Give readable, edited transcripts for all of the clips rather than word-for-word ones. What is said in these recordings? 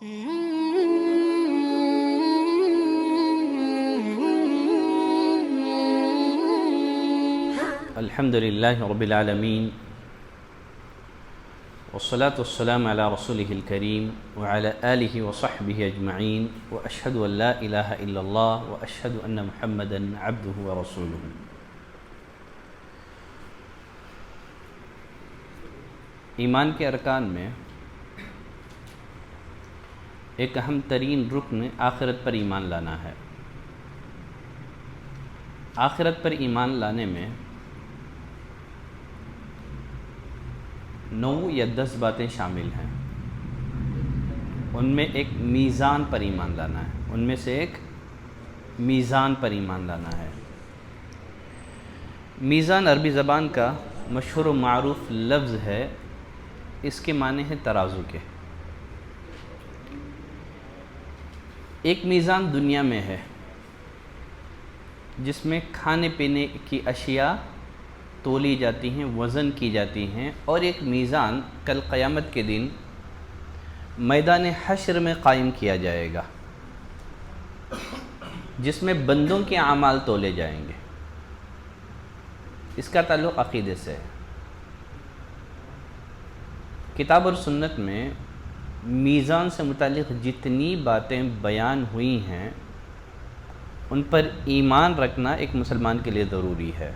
الحمد للہ رب العالمین والصلاة والسلام علی رسولہ الکریم وعلی آلہ وصحبہ اجمعین واشہد ان لا الہ الا اللہ واشہد ان محمدا عبدہ ورسولہ۔ ایمان کے ارکان میں ایک اہم ترین رکن آخرت پر ایمان لانا ہے۔ آخرت پر ایمان لانے میں 9 یا 10 باتیں شامل ہیں۔ ان میں ایک میزان پر ایمان لانا ہے، ان میں سے ایک میزان پر ایمان لانا ہے۔ میزان عربی زبان کا مشہور و معروف لفظ ہے، اس کے معنی ہے ترازو کے۔ ایک میزان دنیا میں ہے جس میں کھانے پینے کی اشیاء تولی جاتی ہیں، وزن کی جاتی ہیں، اور ایک میزان کل قیامت کے دن میدان حشر میں قائم کیا جائے گا جس میں بندوں کے اعمال تولے جائیں گے۔ اس کا تعلق عقیدے سے ہے۔ کتاب اور سنت میں میزان سے متعلق جتنی باتیں بیان ہوئی ہیں ان پر ایمان رکھنا ایک مسلمان کے لیے ضروری ہے۔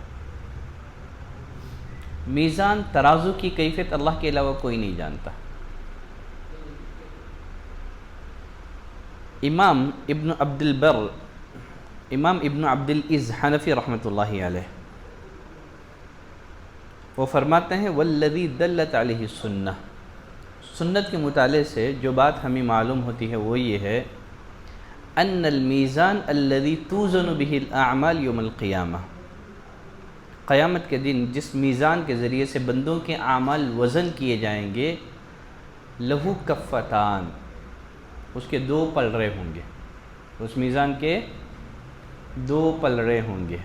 میزان ترازو کی کیفیت اللہ کے علاوہ کوئی نہیں جانتا۔ امام ابن عبد العز حنفی رحمۃ اللہ علیہ وہ فرماتے ہیں والذی دلت علیہ السنہ، سنت کے مطالعے سے جو بات ہمیں معلوم ہوتی ہے وہ یہ ہے ان المیزان الذی توزن بہ الاعمال یوم القیامہ، قیامت کے دن جس میزان کے ذریعے سے بندوں کے اعمال وزن کیے جائیں گے، لہو کفتان، اس کے 2 پلڑے ہوں گے، اس میزان کے 2 پلڑے ہوں گے،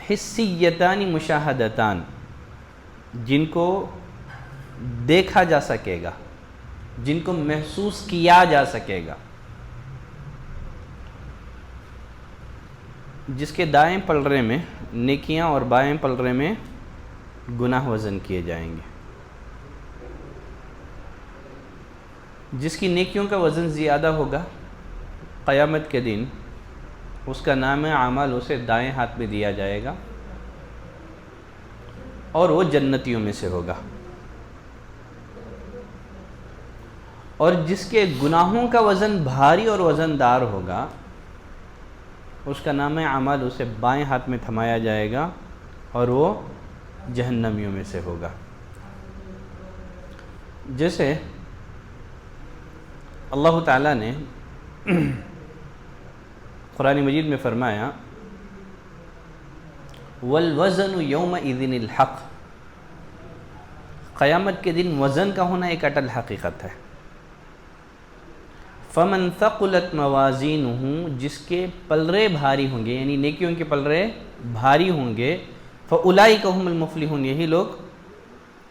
حسیتان مشاہدتان، جن کو دیکھا جا سکے گا، جن کو محسوس کیا جا سکے گا، جس کے دائیں پلڑے میں نیکیاں اور بائیں پلڑے میں گناہ وزن کیے جائیں گے۔ جس کی نیکیوں کا وزن زیادہ ہوگا قیامت کے دن اس کا نام اعمال اسے دائیں ہاتھ میں دیا جائے گا اور وہ جنتیوں میں سے ہوگا، اور جس کے گناہوں کا وزن بھاری اور وزندار ہوگا اس کا نام اعمال اسے بائیں ہاتھ میں تھمایا جائے گا اور وہ جہنمیوں میں سے ہوگا۔ جیسے اللہ تعالیٰ نے قرآن مجید میں فرمایا والوزن یومئذ الحق، قیامت کے دن وزن کا ہونا ایک اٹل حقیقت ہے۔ فمن ثقلت موازینہ، جس کے پلڑے بھاری ہوں گے، یعنی نیکیوں کے پلڑے بھاری ہوں گے، فاولئک هم المفلحون، یہی لوگ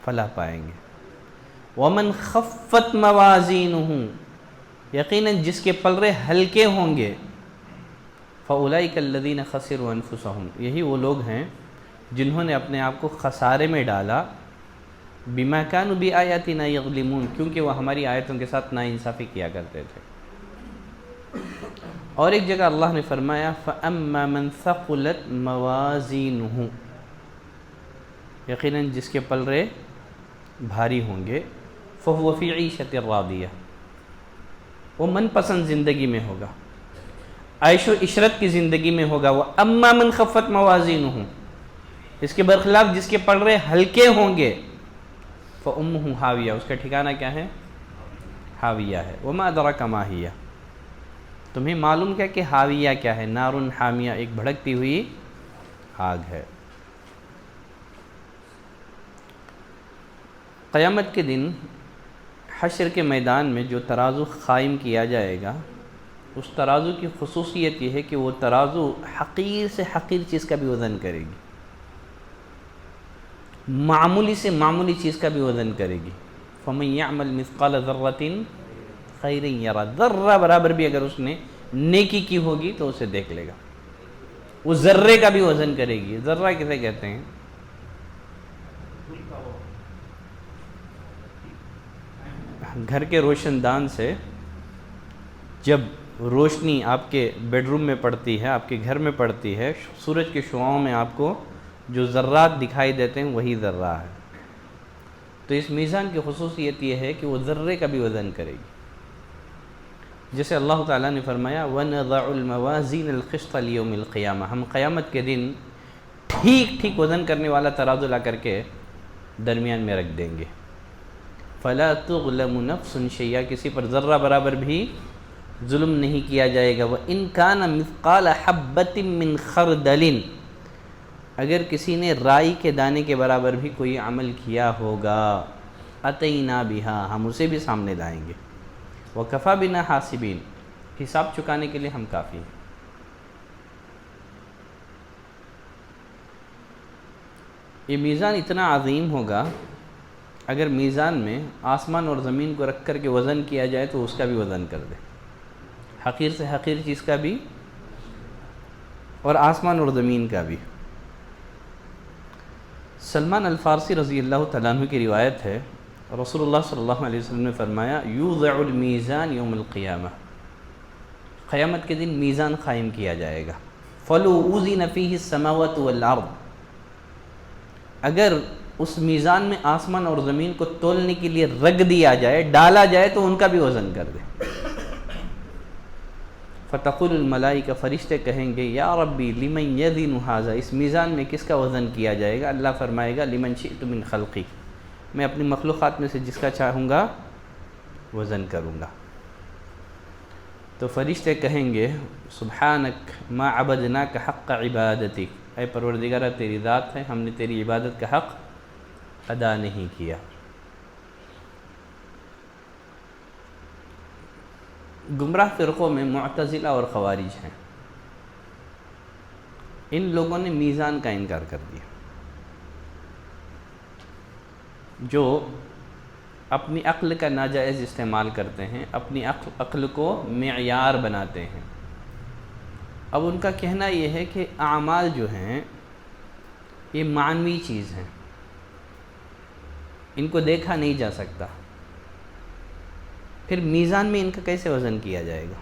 فلاح پائیں گے۔ ومن خفت موازینہ، یقیناً جس کے پلڑے ہلکے ہوں گے، فاولئک الذین خسروا انفسهم، یہی وہ لوگ ہیں جنہوں نے اپنے آپ کو خسارے میں ڈالا، بما كانوا بآیاتنا یظلمون، کیونکہ وہ ہماری آیتوں کے ساتھ ناانصافی کیا کرتے تھے۔ اور ایک جگہ اللہ نے فرمایا فَأَمَّا مَنْ ثَقُلَتْ مَوَازِينُهُ، یقیناً جس کے پلڑے بھاری ہوں گے، فَهُوَ فِي عِيشَةٍ رَاضِيَةٍ، وہ من پسند زندگی میں ہوگا، عیش و عشرت کی زندگی میں ہوگا۔ وَأَمَّا مَنْ خَفَّتْ مَوَازِينُهُ، اس کے برخلاف جس کے پلڑے ہلکے ہوں گے، فَأُمُّهُ حاویہ، اس کا ٹھکانہ کیا ہے؟ حاویہ ہے۔ وَمَا أَدْرَاكَ مَا هِيَ، تمہیں معلوم کیا کہ حاویہ کیا ہے؟ نار حامیہ، ایک بھڑکتی ہوئی آگ ہے۔ قیامت کے دن حشر کے میدان میں جو ترازو قائم کیا جائے گا، اس ترازو کی خصوصیت یہ ہے کہ وہ ترازو حقیر سے حقیر چیز کا بھی وزن کرے گی، معمولی سے معمولی چیز کا بھی وزن کرے گی۔ فَمَن يَعْمَلْ مِثْقَالَ ذَرَّةٍ خَيْرٍ يَرَهُ، ذرہ برابر بھی اگر اس نے نیکی کی ہوگی تو اسے دیکھ لے گا. وہ ذرے کا بھی وزن کرے گی. ذرہ کسے کہتے ہیں؟ گھر کے روشن دان سے جب روشنی آپ کے بیڈ روم میں پڑتی ہے، آپ کے گھر میں پڑتی ہے، سورج کے شعاؤں میں آپ کو جو ذرات دکھائی دیتے ہیں وہی ذرہ ہے. تو اس میزان کی خصوصیت یہ ہے کہ وہ ذرے کا بھی وزن کرے گی. جیسے اللہ تعالیٰ نے فرمایا وَنَضَعُ الْمَوَازِينَ الْقِسْطَ لِيَوْمِ الْقِيَامَةِ، ہم قیامت کے دن ٹھیک ٹھیک وزن کرنے والا ترازو لا کر کے درمیان میں رکھ دیں گے. فَلَا تُظْلَمُ نَفْسٌ شَيْئًا، کسی پر ذرہ برابر بھی ظلم نہیں کیا جائے گا. وَإِن كَانَ مِثْقَالَ حَبَّةٍ مِّنْ خَرْدَلٍ، اگر کسی نے رائی کے دانے کے برابر بھی کوئی عمل کیا ہوگا أَتَيْنَا بِهَا، ہم اسے بھی سامنے لائیں گے. وَكَفَى بِنَا حَاسِبِينَ، حساب چکانے کے لیے ہم کافی ہیں. یہ میزان اتنا عظیم ہوگا، اگر میزان میں آسمان اور زمین کو رکھ کر کے وزن کیا جائے تو اس کا بھی وزن کر دے، حقیر سے حقیر چیز کا بھی اور آسمان اور زمین کا بھی. سلمان الفارسی رضی اللہ تعالیٰ عنہ کی روایت ہے، رسول اللہ صلی اللہ علیہ وسلم نے فرمایا یوضع المیزان یوم القیامہ، قیامت کے دن میزان قائم کیا جائے گا. فلو اوزن فیہ السماوات والارض، اگر اس میزان میں آسمان اور زمین کو تولنے کے لیے رکھ دیا جائے، ڈالا جائے تو ان کا بھی وزن کر دے. فتقول الملائکہ، فرشتے کہیں گے یا ربی لمن یزن ھذا، اس میزان میں کس کا وزن کیا جائے گا؟ اللہ فرمائے گا لمن شئت من خلقی، میں اپنی مخلوقات میں سے جس کا چاہوں گا وزن کروں گا. تو فرشتے کہیں گے سبحانک ما عبدناک حق عبادتک، اے پروردگارہ تیری ذات ہے، ہم نے تیری عبادت کا حق ادا نہیں کیا. گمراہ فرقوں میں معتزلہ اور خوارج ہیں. ان لوگوں نے میزان کا انکار کر دیا، جو اپنی عقل کا ناجائز استعمال کرتے ہیں، اپنی عقل کو معیار بناتے ہیں. اب ان کا کہنا یہ ہے کہ اعمال جو ہیں یہ معنوی چیز ہیں، ان کو دیکھا نہیں جا سکتا، پھر میزان میں ان کا کیسے وزن کیا جائے گا؟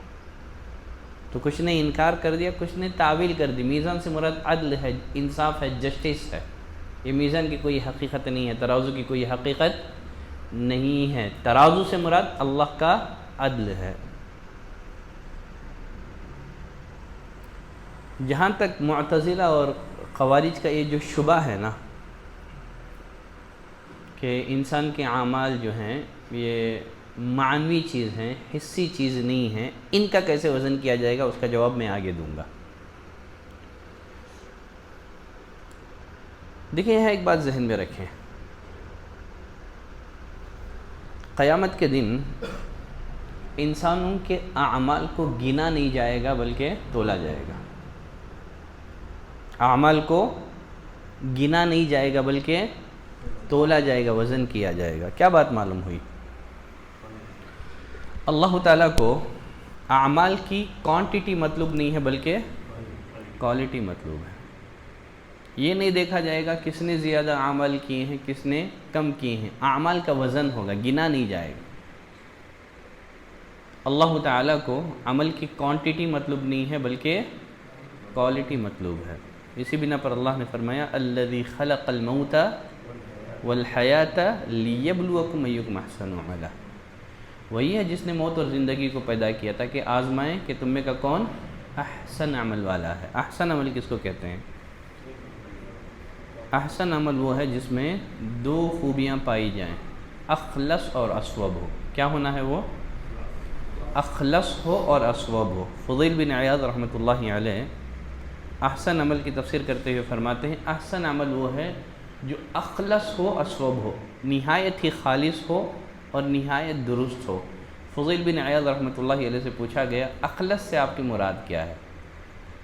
تو کچھ نے انکار کر دیا، کچھ نے تعویل کر دی. میزان سے مراد عدل ہے، انصاف ہے، جسٹس ہے. یہ میزان کی کوئی حقیقت نہیں ہے، ترازو کی کوئی حقیقت نہیں ہے. ترازو سے مراد اللہ کا عدل ہے. جہاں تک معتزلہ اور خوارج کا یہ جو شبہ ہے نا کہ انسان کے اعمال جو ہیں یہ معنوی چیز ہیں، حسی چیز نہیں ہیں، ان کا کیسے وزن کیا جائے گا، اس کا جواب میں آگے دوں گا. دیکھیں یہاں ایک بات ذہن میں رکھیں، قیامت کے دن انسانوں کے اعمال کو گنا نہیں جائے گا بلکہ تولا جائے گا. اعمال کو گنا نہیں جائے گا بلکہ تولا جائے گا، وزن کیا جائے گا. کیا بات معلوم ہوئی؟ اللہ تعالیٰ کو اعمال کی کوانٹٹی مطلوب نہیں ہے بلکہ کوالٹی مطلوب ہے. یہ نہیں دیکھا جائے گا کس نے زیادہ اعمال کیے ہیں کس نے کم کیے ہیں، اعمال کا وزن ہوگا، گنا نہیں جائے گا. اللہ تعالیٰ کو عمل کی کوانٹٹی مطلوب نہیں ہے بلکہ کوالٹی مطلوب ہے. اسی بنا پر اللہ نے فرمایا الذی خلق الموت والحیات لیبلوکم ایکم احسن عملا، وہی ہے جس نے موت اور زندگی کو پیدا کیا تاکہ آزمائیں کہ تم میں کا کون احسن عمل والا ہے. احسن عمل کس کو کہتے ہیں؟ احسن عمل وہ ہے جس میں دو خوبیاں پائی جائیں، اخلص اور اصوب ہو. کیا ہونا ہے وہ؟ اخلص ہو اور اصوب ہو. فضیل بن عیاض رحمۃ اللہ علیہ احسن عمل کی تفسیر کرتے ہوئے فرماتے ہیں احسن عمل وہ ہے جو اخلص ہو اصوب ہو، نہایت ہی خالص ہو اور نہایت درست ہو. فضیل بن عیاض رحمۃ اللہ علیہ سے پوچھا گیا اخلص سے آپ کی مراد کیا ہے،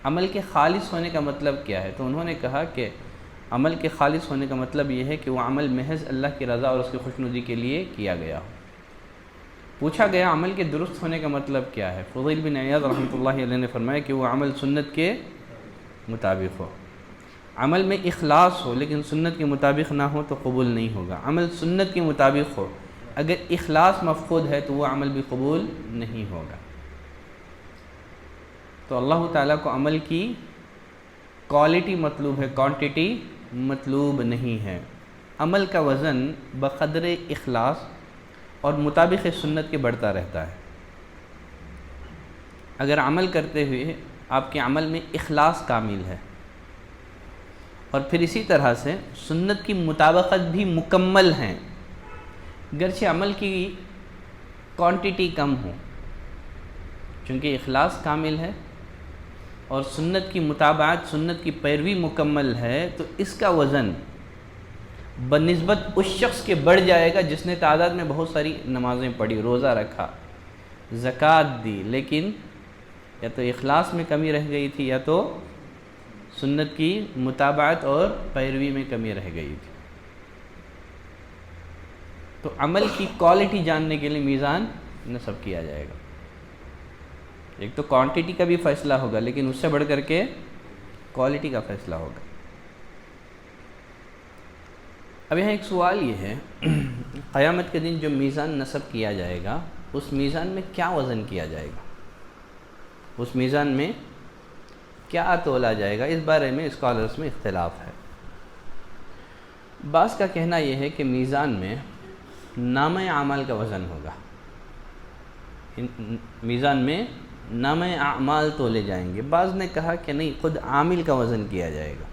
عمل کے خالص ہونے کا مطلب کیا ہے؟ تو انہوں نے کہا کہ عمل کے خالص ہونے کا مطلب یہ ہے کہ وہ عمل محض اللہ کی رضا اور اس کی خوشنودی کے لیے کیا گیا ہو۔ پوچھا گیا عمل کے درست ہونے کا مطلب کیا ہے؟ فضیل بن عیاض رحمۃ اللہ علیہ نے فرمایا کہ وہ عمل سنت کے مطابق ہو۔ عمل میں اخلاص ہو لیکن سنت کے مطابق نہ ہو تو قبول نہیں ہوگا۔ عمل سنت کے مطابق ہو، اگر اخلاص مفقود ہے تو وہ عمل بھی قبول نہیں ہوگا۔ تو اللہ تعالیٰ کو عمل کی کوالٹی مطلوب ہے، کوانٹٹی مطلوب نہیں ہے۔ عمل کا وزن بقدر اخلاص اور مطابق سنت کے بڑھتا رہتا ہے۔ اگر عمل کرتے ہوئے آپ کے عمل میں اخلاص کامل ہے اور پھر اسی طرح سے سنت کی مطابقت بھی مکمل ہیں، گرچہ عمل کی کوانٹٹی کم ہو، چونکہ اخلاص کامل ہے اور سنت کی مطابعت، سنت کی پیروی مکمل ہے، تو اس کا وزن بنسبت اس شخص کے بڑھ جائے گا جس نے تعداد میں بہت ساری نمازیں پڑھی، روزہ رکھا، زکوٰۃ دی، لیکن یا تو اخلاص میں کمی رہ گئی تھی یا تو سنت کی مطابعت اور پیروی میں کمی رہ گئی تھی۔ تو عمل کی کوالٹی جاننے کے لیے میزان نصب کیا جائے گا۔ ایک تو کوانٹٹی کا بھی فیصلہ ہوگا لیکن اس سے بڑھ کر کے کوالٹی کا فیصلہ ہوگا۔ اب یہاں ایک سوال یہ ہے، قیامت کے دن جو میزان نصب کیا جائے گا اس میزان میں کیا وزن کیا جائے گا؟ اس میزان میں کیا تولا جائے گا؟ اس بارے میں اسکالرز میں اختلاف ہے۔ بعض کا کہنا یہ ہے کہ میزان میں نامہ اعمال کا وزن ہوگا، میزان میں نامہ اعمال تولے جائیں گے۔ بعض نے کہا کہ نہیں، خود عامل کا وزن کیا جائے گا،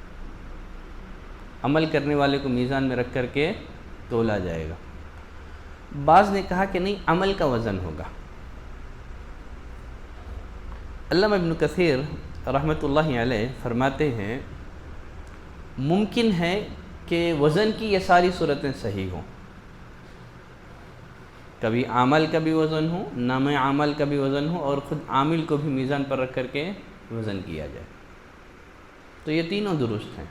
عمل کرنے والے کو میزان میں رکھ کر کے تولا جائے گا۔ بعض نے کہا کہ نہیں، عمل کا وزن ہوگا۔ علامہ ابن کثیر رحمۃ اللہ علیہ فرماتے ہیں ممکن ہے کہ وزن کی یہ ساری صورتیں صحیح ہوں، کبھی عمل کا بھی وزن ہو، نام عمل کا بھی وزن ہو، اور خود عامل کو بھی میزان پر رکھ کر کے وزن کیا جائے، تو یہ تینوں درست ہیں۔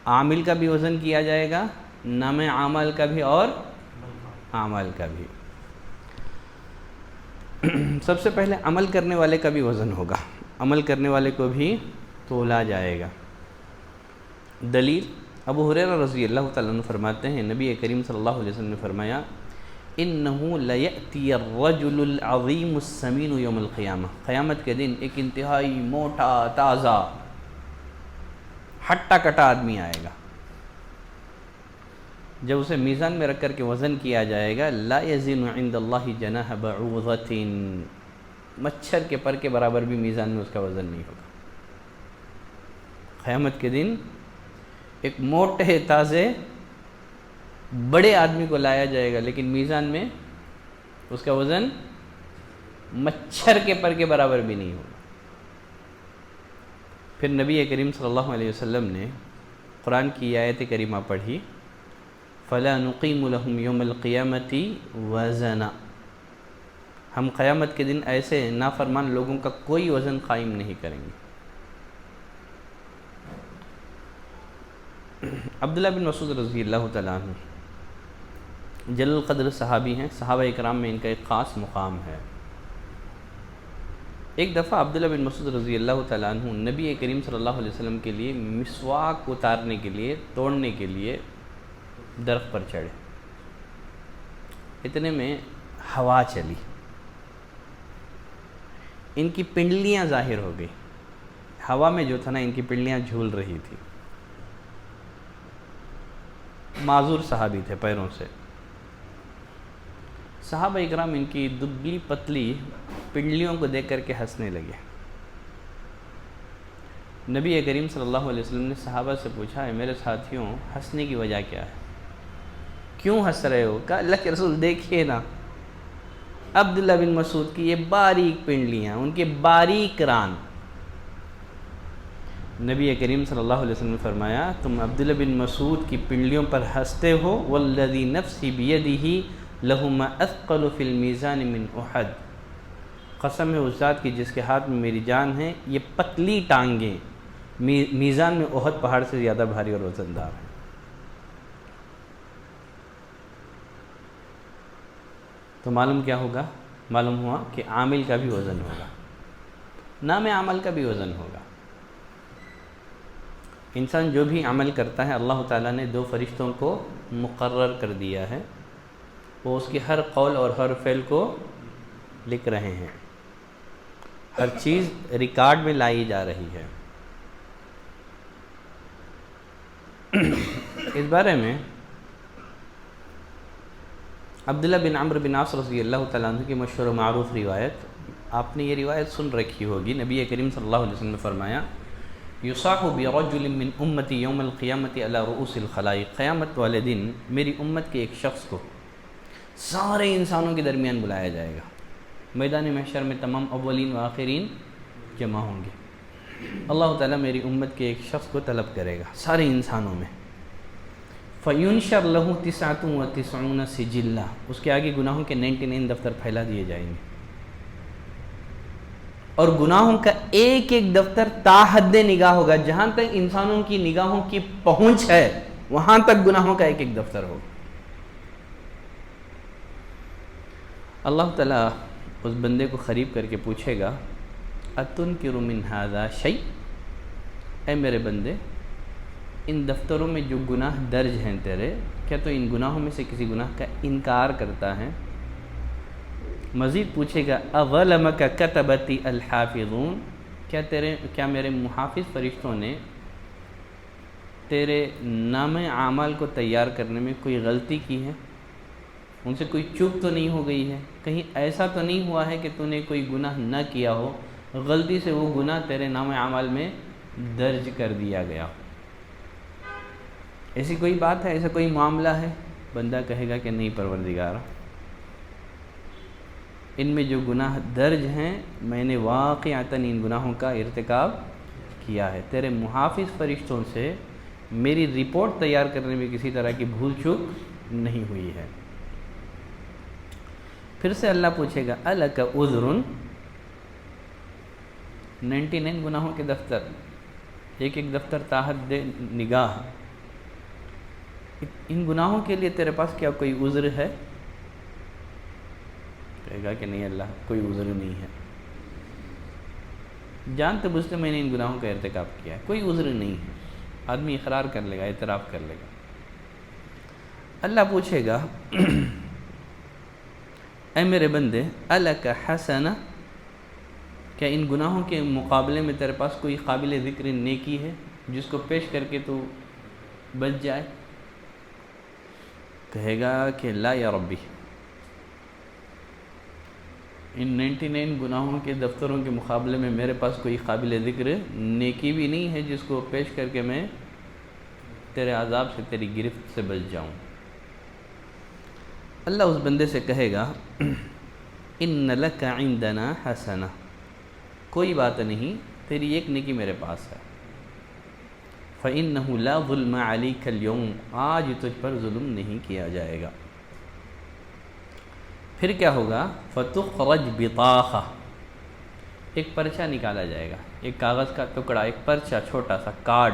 عامل کا بھی وزن کیا جائے گا، نام عمل کا بھی اور عمل کا بھی۔ سب سے پہلے عمل کرنے والے کا بھی وزن ہوگا، عمل کرنے والے کو بھی تولا جائے گا۔ دلیل ابو ہریرہ رضی اللہ تعالیٰ عنہ فرماتے ہیں نبی کریم صلی اللہ علیہ وسلم نے فرمایا اِنَّهُ لَيَأْتِيَ الرَّجُلُ الْعَظِيمُ السَّمِينُ يَوْمَ الْقِيَامَةِ، قیامت کے دن ایک انتہائی موٹا، تازہ، ہٹا کٹا آدمی آئے گا، جب اسے میزان میں رکھ کر کے وزن کیا جائے گا لا يزن عند اللہ جناح بعوضۃ، مچھر کے پر کے برابر بھی میزان میں اس کا وزن نہیں ہوگا۔ قیامت کے دن ایک موٹے، تازے، بڑے آدمی کو لایا جائے گا لیکن میزان میں اس کا وزن مچھر کے پر کے برابر بھی نہیں ہوگا۔ پھر نبی کریم صلی اللہ علیہ وسلم نے قرآن کی آیت کریمہ پڑھی فَلَا نُقِيمُ لَهُمْ يَوْمَ الْقِيَامَةِ وَزَنًا، ہم قیامت کے دن ایسے نافرمان لوگوں کا کوئی وزن قائم نہیں کریں گے۔ عبداللہ بن مسعود رضی اللہ تعالیٰ عنہ جلیل القدر صحابی ہیں، صحابہ اکرام میں ان کا ایک خاص مقام ہے۔ ایک دفعہ عبداللہ بن مسعود رضی اللہ تعالیٰ عنہ نبی کریم صلی اللہ علیہ وسلم کے لیے مسواک اتارنے کے لیے، توڑنے کے لیے درخت پر چڑھے، اتنے میں ہوا چلی، ان کی پنڈلیاں ظاہر ہو گئی، ہوا میں جو تھا نا ان کی پنڈلیاں جھول رہی تھی، معذور صحابی تھے پیروں سے۔ صحابہ اکرام ان کی دبلی پتلی پنڈلیوں کو دیکھ کر کے ہنسنے لگے۔ نبی کریم صلی اللہ علیہ وسلم نے صحابہ سے پوچھا ہے میرے ساتھیوں ہنسنے کی وجہ کیا ہے، کیوں ہنس رہے ہو؟ کہا اللہ کے رسول دیکھیے نا عبداللہ بن مسعود کی یہ باریک پنڈلیاں، ان کے باریک ران۔ نبی کریم صلی اللہ علیہ وسلم نے فرمایا تم عبداللہ بن مسعود کی پنڈلیوں پر ہنستے ہو، والذی نفسی بیدہ لہما اثقل فی المیزان من احد، قسم ہے اس ذات کی جس کے ہاتھ میں میری جان ہے، یہ پتلی ٹانگیں میزان میں احد پہاڑ سے زیادہ بھاری اور وزندار ہے۔ تو معلوم کیا ہوگا؟ معلوم ہوا کہ عامل کا بھی وزن ہوگا، نام عمل کا بھی وزن ہوگا۔ انسان جو بھی عمل کرتا ہے اللہ تعالیٰ نے 2 فرشتوں کو مقرر کر دیا ہے، وہ اس کی ہر قول اور ہر فعل کو لکھ رہے ہیں، ہر چیز ریکارڈ میں لائی جا رہی ہے۔ اس بارے میں عبداللہ بن عمرو بن عاص رضی اللہ تعالیٰ عنہ کی مشہور و معروف روایت، آپ نے یہ روایت سن رکھی ہوگی، نبی کریم صلی اللہ علیہ وسلم نے فرمایا یصاح برجل من امتی یوم القیامت علی رؤوس الخلائق، قیامت والے دن میری امت کے ایک شخص کو سارے انسانوں کے درمیان بلایا جائے گا، میدان محشر میں تمام اولین و آخرین جمع ہوں گے، اللہ تعالیٰ میری امت کے ایک شخص کو طلب کرے گا سارے انسانوں میں، فَيُنشَرْ لَهُ 99 سِجِلًّا، اس کے آگے گناہوں کے 99 دفتر پھیلا دیے جائیں گے، اور گناہوں کا ایک ایک دفتر تا حد نگاہ ہوگا، جہاں تک انسانوں کی نگاہوں کی پہنچ ہے وہاں تک گناہوں کا ایک ایک دفتر ہوگا۔ اللہ تعالیٰ اس بندے کو قریب کر کے پوچھے گا أَتُنْكِرُ مِنْ هَذَا شَيْءٍ، اے میرے بندے ان دفتروں میں جو گناہ درج ہیں تیرے، کیا تو ان گناہوں میں سے کسی گناہ کا انکار کرتا ہے؟ مزید پوچھے گا أَظَلَمَكَ كَتَبَتِ الْحَافِظُونَ، کیا میرے محافظ فرشتوں نے تیرے نام اعمال کو تیار کرنے میں کوئی غلطی کی ہے؟ ان سے کوئی چوک تو نہیں ہو گئی ہے؟ کہیں ایسا تو نہیں ہوا ہے کہ تو نے کوئی گناہ نہ کیا ہو، غلطی سے وہ گناہ تیرے نام اعمال میں درج کر دیا گیا ہو؟ ایسی کوئی بات ہے، ایسا کوئی معاملہ ہے؟ بندہ کہے گا کہ نہیں پروردگار، ان میں جو گناہ درج ہیں میں نے واقعتاً ان گناہوں کا ارتکاب کیا ہے، تیرے محافظ فرشتوں سے میری رپورٹ تیار کرنے میں کسی طرح کی بھول چوک نہیں ہوئی ہے۔ پھر سے اللہ پوچھے گا أَلَكَ عُذْرٌ، 99 گناہوں کے دفتر، ایک ایک دفتر تا حد نگاہ، ان گناہوں کے لیے تیرے پاس کیا کوئی عذر ہے؟ کہے گا کہ نہیں اللہ، کوئی عذر نہیں ہے، جانتے بوجھتے میں نے ان گناہوں کا ارتکاب کیا ہے، کوئی عذر نہیں ہے۔ آدمی اقرار کر لے گا، اعتراف کر لے گا۔ اللہ پوچھے گا اے میرے بندے أَلَكَ حَسَنَةٌ، کیا ان گناہوں کے مقابلے میں تیرے پاس کوئی قابل ذکر نیکی ہے جس کو پیش کر کے تو بچ جائے؟ کہے گا کہ لا یا ربی، ان 99 گناہوں کے دفتروں کے مقابلے میں میرے پاس کوئی قابل ذکر نیکی بھی نہیں ہے جس کو پیش کر کے میں تیرے عذاب سے، تیری گرفت سے بچ جاؤں۔ اللہ اس بندے سے کہے گا إِنَّ لَكَ عِنْدَنَا حَسَنَةٌ، کوئی بات نہیں، تیری ایک نیکی میرے پاس ہے، فَإِنَّهُ لَا ظُلْمَ عَلَيْكَ الْيَوْمَ، آج تجھ پر ظلم نہیں کیا جائے گا۔ پھر کیا ہوگا؟ فَتُخْرَجْ بِطَاقَةٌ، ایک پرچہ نکالا جائے گا، ایک کاغذ کا ٹکڑا، ایک پرچہ، چھوٹا سا کارڈ،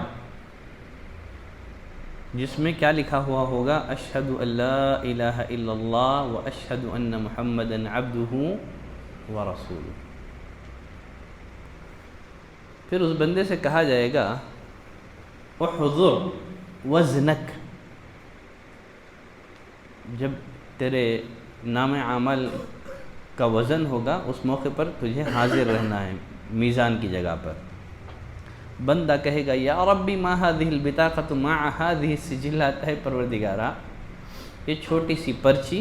جس میں کیا لکھا ہوا ہوگا؟ اشہد ان لا الہ الا اللہ و اشہد ان محمدا عبدہ و رسولہ۔ پھر اس بندے سے کہا جائے گا احضر وزنک، جب تیرے نام اعمال کا وزن ہوگا اس موقع پر تجھے حاضر رہنا ہے میزان کی جگہ پر۔ بندہ کہے گا یا ربی ما هذه البطاقة مع هذه السجلات، ہے پروردگارا یہ چھوٹی سی پرچی،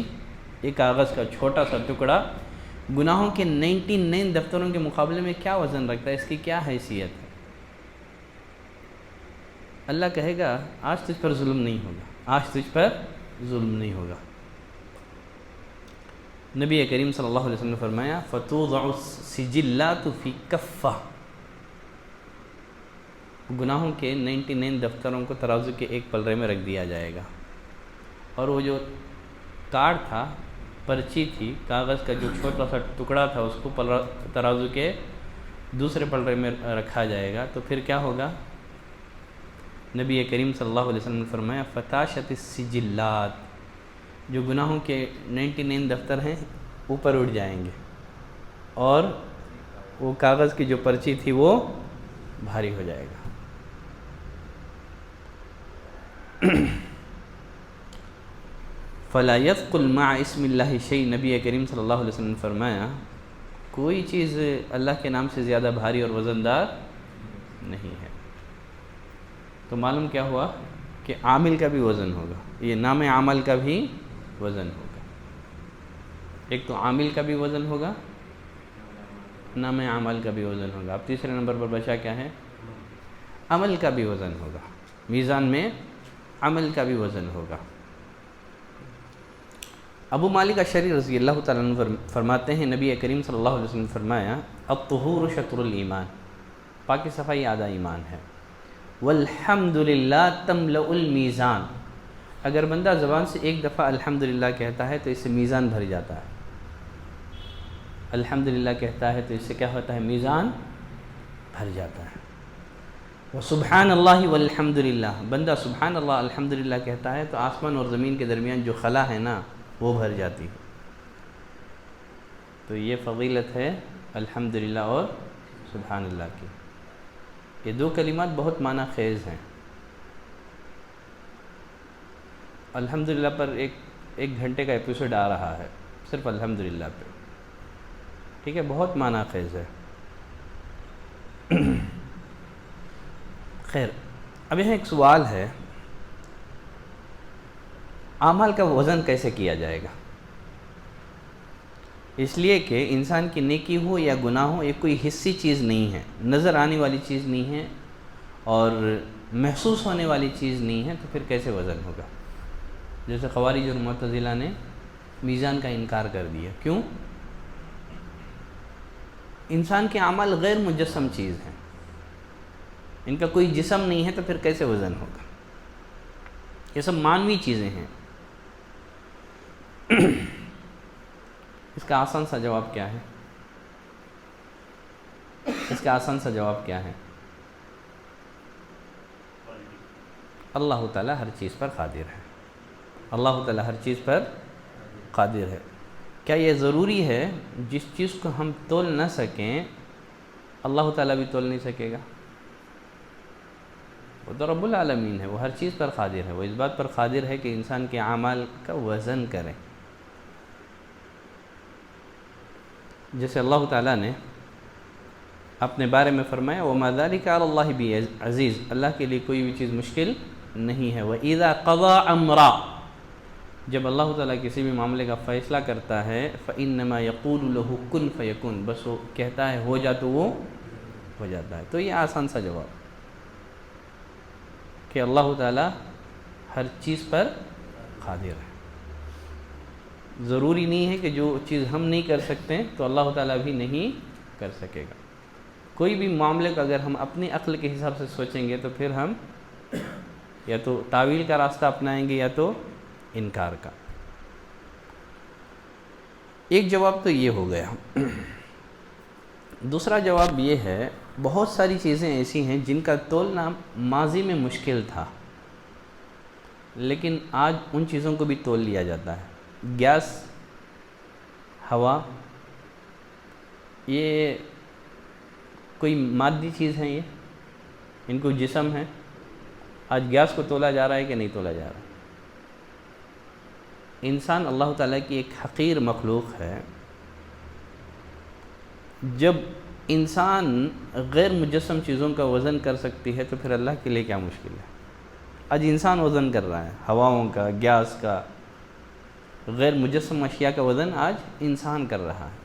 یہ کاغذ کا چھوٹا سا ٹکڑا گناہوں کے 99 دفتروں کے مقابلے میں کیا وزن رکھتا ہے، اس کی کیا حیثیت ہے؟ اللہ کہے گا آج تجھ پر ظلم نہیں ہوگا، آج تجھ پر ظلم نہیں ہوگا۔ نبی کریم صلی اللہ علیہ وسلم نے فرمایا فَتُوضَعُ السِّجِلَّاتُ فِي كَفَّةٍ، گناہوں کے 99 دفتروں کو ترازو کے ایک پلڑے میں رکھ دیا جائے گا، اور وہ جو کارڈ تھا، پرچی تھی، کاغذ کا جو چھوٹا سا ٹکڑا تھا، اس کو ترازو کے دوسرے پلڑے میں رکھا جائے گا۔ تو پھر کیا ہوگا؟ نبی کریم صلی اللہ علیہ وسلم نے فرمایا فتاشت السجلات، جو گناہوں کے 99 دفتر ہیں اوپر اٹھ جائیں گے اور وہ کاغذ کی جو پرچی تھی وہ بھاری ہو جائے گا۔ فلا يثقل مع اسم اللہ شیء، نبی کریم صلی اللہ علیہ وسلم نے فرمایا کوئی چیز اللہ کے نام سے زیادہ بھاری اور وزندار نہیں ہے۔ تو معلوم کیا ہوا کہ عامل کا بھی وزن ہوگا، یہ نام عمل کا بھی وزن ہوگا۔ ایک تو عامل کا بھی وزن ہوگا، نام عمل کا بھی وزن ہوگا۔ اب تیسرے نمبر پر بچا کیا ہے؟ عمل کا بھی وزن ہوگا، میزان میں عمل کا بھی وزن ہوگا۔ ابو مالک اشعری رضی اللہ تعالیٰ عنہ فرماتے ہیں نبی کریم صلی اللہ علیہ وسلم نے فرمایا الطہور شطر الایمان، پاکی صفائی آدھا ایمان ہے۔ والحمدللہ تملأ المیزان، اگر بندہ زبان سے ایک دفعہ الحمدللہ کہتا ہے تو اس سے میزان بھر جاتا ہے۔ الحمدللہ کہتا ہے تو اس سے کیا ہوتا ہے؟ میزان بھر جاتا ہے۔ وسبحان اللہ والحمدللہ، بندہ سبحان اللہ الحمدللہ کہتا ہے تو آسمان اور زمین کے درمیان جو خلا ہے نا وہ بھر جاتی ہے۔ تو یہ فضیلت ہے الحمدللہ اور سبحان اللہ کی۔ یہ دو کلمات بہت معنی خیز ہیں۔ الحمدللہ پر ایک گھنٹے کا ایپیسوڈ آ رہا ہے صرف الحمدللہ پہ، ٹھیک ہے، بہت معنی خیز ہے۔ خیر، اب یہاں ایک سوال ہے، اعمال کا وزن کیسے کیا جائے گا؟ اس لیے کہ انسان کی نیکی ہو یا گناہ ہو، یہ کوئی حسی چیز نہیں ہے، نظر آنے والی چیز نہیں ہے اور محسوس ہونے والی چیز نہیں ہے، تو پھر کیسے وزن ہوگا؟ جیسے خوارج اور معتزلہ نے میزان کا انکار کر دیا۔ کیوں؟ انسان کے اعمال غیر مجسم چیز ہیں، ان کا کوئی جسم نہیں ہے، تو پھر کیسے وزن ہوگا؟ یہ سب معنوی چیزیں ہیں۔ اس کا آسان سا جواب کیا ہے؟ اس کا آسان سا جواب کیا ہے؟ اللہ تعالیٰ ہر چیز پر قادر ہے۔ اللہ تعالیٰ ہر چیز پر قادر ہے۔ کیا یہ ضروری ہے جس چیز کو ہم تول نہ سکیں اللہ تعالیٰ بھی تول نہیں سکے گا؟ وہ تو رب العالمین ہے، وہ ہر چیز پر قادر ہے، وہ اس بات پر قادر ہے کہ انسان کے اعمال کا وزن کرے۔ جیسے اللہ تعالیٰ نے اپنے بارے میں فرمایا وَمَا ذَلِكَ عَلَى اللَّهِ بِعَزِيزٍ، اللہ کے لیے کوئی بھی چیز مشکل نہیں ہے۔ وَإِذَا قَضَى أَمْرًا، جب اللہ تعالیٰ کسی بھی معاملے کا فیصلہ کرتا ہے فَإِنَّمَا يَقُولُ لَهُ كُن فَيَكُن، بس وہ کہتا ہے ہو جا تو وہ ہو جاتا ہے۔ تو یہ آسان سا جواب کہ اللہ تعالیٰ ہر چیز پر قادر ہے۔ ضروری نہیں ہے کہ جو چیز ہم نہیں کر سکتے تو اللہ تعالیٰ بھی نہیں کر سکے گا۔ کوئی بھی معاملے کو اگر ہم اپنی عقل کے حساب سے سوچیں گے تو پھر ہم یا تو تعویل کا راستہ اپنائیں گے یا تو انکار کا۔ ایک جواب تو یہ ہو گیا۔ دوسرا جواب یہ ہے بہت ساری چیزیں ایسی ہیں جن کا تولنا ماضی میں مشکل تھا، لیکن آج ان چیزوں کو بھی تول لیا جاتا ہے۔ گیس، ہوا، یہ کوئی مادی چیز ہے، یہ ان کو جسم ہے۔ آج گیس کو تولا جا رہا ہے کہ نہیں تولا جا رہا؟ انسان اللہ تعالیٰ کی ایک حقیر مخلوق ہے۔ جب انسان غیر مجسم چیزوں کا وزن کر سکتی ہے تو پھر اللہ کے لیے کیا مشکل ہے؟ آج انسان وزن کر رہا ہے ہواؤں کا، گیس کا، غیر مجسم اشیاء کا وزن آج انسان کر رہا ہے۔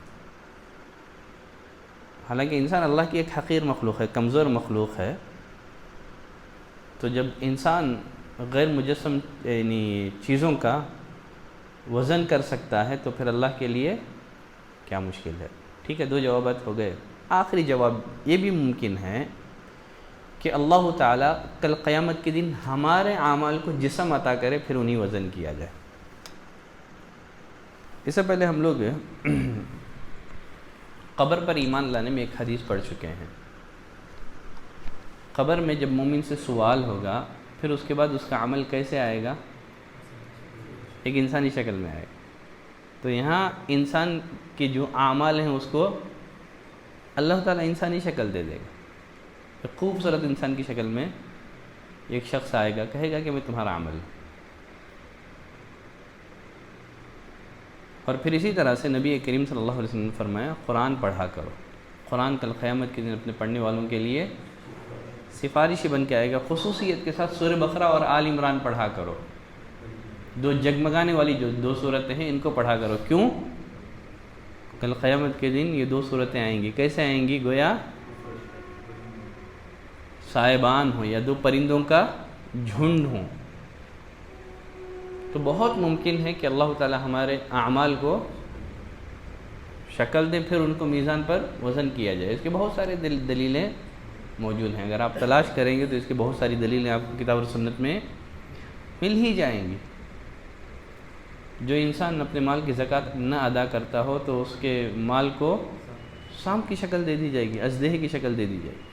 حالانکہ انسان اللہ کی ایک حقیر مخلوق ہے، کمزور مخلوق ہے۔ تو جب انسان غیر مجسم یعنی چیزوں کا وزن کر سکتا ہے تو پھر اللہ کے لیے کیا مشکل ہے؟ ٹھیک ہے، دو جوابات ہو گئے۔ آخری جواب یہ بھی ممکن ہے کہ اللہ تعالیٰ کل قیامت کے دن ہمارے اعمال کو جسم عطا کرے، پھر انہیں وزن کیا جائے۔ اس سے پہلے ہم لوگ قبر پر ایمان لانے میں ایک حدیث پڑھ چکے ہیں۔ قبر میں جب مومن سے سوال ہوگا پھر اس کے بعد اس کا عمل کیسے آئے گا؟ ایک انسانی شکل میں آئے گا۔ تو یہاں انسان کے جو اعمال ہیں اس کو اللہ تعالیٰ انسانی شکل دے دے گا، ایک خوبصورت انسان کی شکل میں ایک شخص آئے گا، کہے گا کہ میں تمہارا عمل ہوں۔ اور پھر اسی طرح سے نبی کریم صلی اللہ علیہ وسلم نے فرمایا قرآن پڑھا کرو، قرآن کل قیامت کے دن اپنے پڑھنے والوں کے لیے سفارشی بن کے آئے گا، خصوصیت کے ساتھ سورہ بقرہ اور آل عمران پڑھا کرو، دو جگمگانے والی جو دو صورتیں ہیں ان کو پڑھا کرو۔ کیوں؟ کل قیامت کے دن یہ دو صورتیں آئیں گی، کیسے آئیں گی؟ گویا صاحبان ہوں یا دو پرندوں کا جھنڈ ہوں۔ تو بہت ممکن ہے کہ اللہ تعالی ہمارے اعمال کو شکل دے، پھر ان کو میزان پر وزن کیا جائے۔ اس کے بہت سارے دلیلیں موجود ہیں، اگر آپ تلاش کریں گے تو اس کی بہت ساری دلیلیں آپ کو کتاب و سنت میں مل ہی جائیں گی۔ جو انسان اپنے مال کی زکوٰۃ نہ ادا کرتا ہو تو اس کے مال کو سانپ کی شکل دے دی جائے گی، اژدہے کی شکل دے دی جائے گی،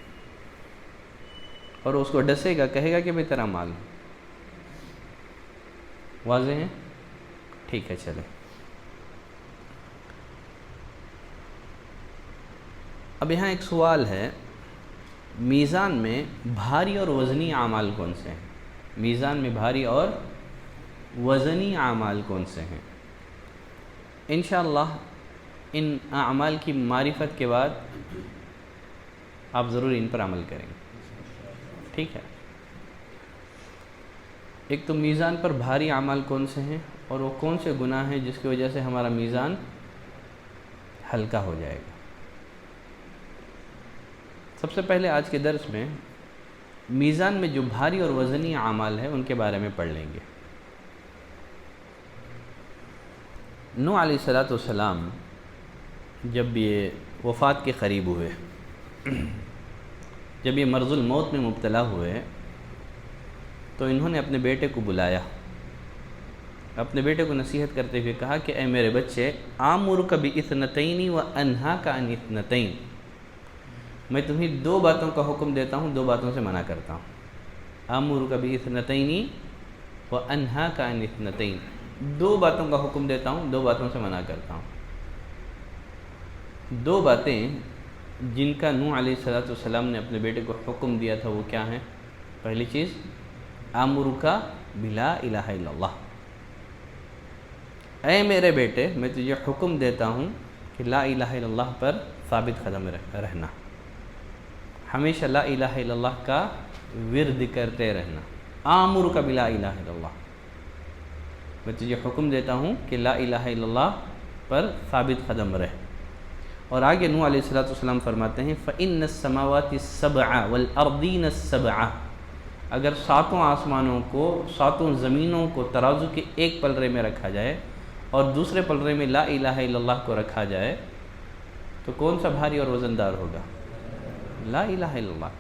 اور اس کو ڈسے گا، کہے گا کہ میں تیرا مال ہوں۔ واضح ہے؟ ٹھیک ہے، چلے اب یہاں ایک سوال ہے، میزان میں بھاری اور وزنی اعمال کون سے ہیں؟ میزان میں بھاری اور وزنی اعمال کون سے ہیں؟ انشاءاللہ ان اعمال کی معرفت کے بعد آپ ضرور ان پر عمل کریں گے، ٹھیک ہے؟ ایک تو میزان پر بھاری اعمال کون سے ہیں، اور وہ کون سے گناہ ہیں جس کی وجہ سے ہمارا میزان ہلکا ہو جائے گا۔ سب سے پہلے آج کے درس میں میزان میں جو بھاری اور وزنی اعمال ہیں ان کے بارے میں پڑھ لیں گے۔ نوح علیہ السلام جب یہ وفات کے قریب ہوئے، جب یہ مرض الموت میں مبتلا ہوئے، تو انہوں نے اپنے بیٹے کو بلایا، اپنے بیٹے کو نصیحت کرتے ہوئے کہا کہ اے میرے بچے، آمرک باثنتین وانہاک عن اثنتین، میں تمہیں دو باتوں کا حکم دیتا ہوں، دو باتوں سے منع کرتا ہوں۔ آمرک باثنتین وانہاک عن اثنتین، دو باتوں کا حکم دیتا ہوں، دو باتوں سے منع کرتا ہوں۔ دو باتیں جن کا نوح علیہ السلام نے اپنے بیٹے کو حکم دیا تھا وہ کیا ہیں؟ پہلی چیز، آمرک بلا الہ الا اللہ، اے میرے بیٹے میں تجھے حکم دیتا ہوں کہ لا الہ الا اللہ پر ثابت قدم رہنا، ہمیشہ لا الہ الا اللہ کا ورد کرتے رہنا۔ آمرک بلا الہ الا اللہ، میں تجھے حکم دیتا ہوں کہ لا الہ الا اللہ پر ثابت قدم رہ۔ اور آگے نوح علیہ السلام فرماتے ہیں فَإِنَّ السَّمَاوَاتِ السَّبْعَ وَالْأَرْضِينَ السَّبْعَ، اگر ساتوں آسمانوں کو، ساتوں زمینوں کو ترازو کے ایک پلڑے میں رکھا جائے اور دوسرے پلڑے میں لا الہ الا اللہ کو رکھا جائے تو کون سا بھاری اور وزندار ہوگا؟ لا الہ الا اللہ،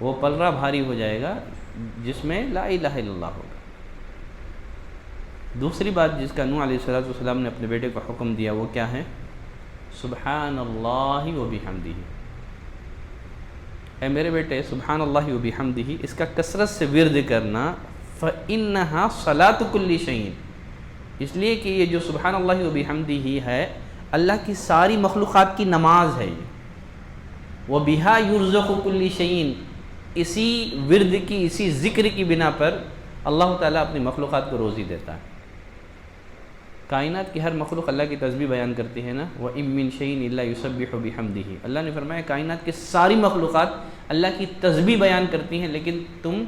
وہ پلڑا بھاری ہو جائے گا جس میں لا الہ الا اللہ ہوگا۔ دوسری بات جس کا نوح علیہ السلام نے اپنے بیٹے کو حکم دیا وہ کیا ہے؟ سبحان اللہ و بحمدہ، اے میرے بیٹے سبحان اللہ و بحمدہ اس کا کثرت سے ورد کرنا، فإنہا صلاۃ کل شیء، اس لیے کہ یہ جو سبحان اللہ و بحمدہ ہے اللہ کی ساری مخلوقات کی نماز ہے، یہ وبہا یرزق کل شیء، اسی ورد کی، اسی ذکر کی بنا پر اللہ تعالیٰ اپنی مخلوقات کو روزی دیتا ہے۔ کائنات کی ہر مخلوق اللہ کی تسبیح بیان کرتی ہے نا، وَإِن مِّن شَيْءٍ إِلَّا يُسَبِّحُ بِحَمْدِهِ، اللہ نے فرمایا کائنات کی ساری مخلوقات اللہ کی تسبیح بیان کرتی ہیں لیکن تم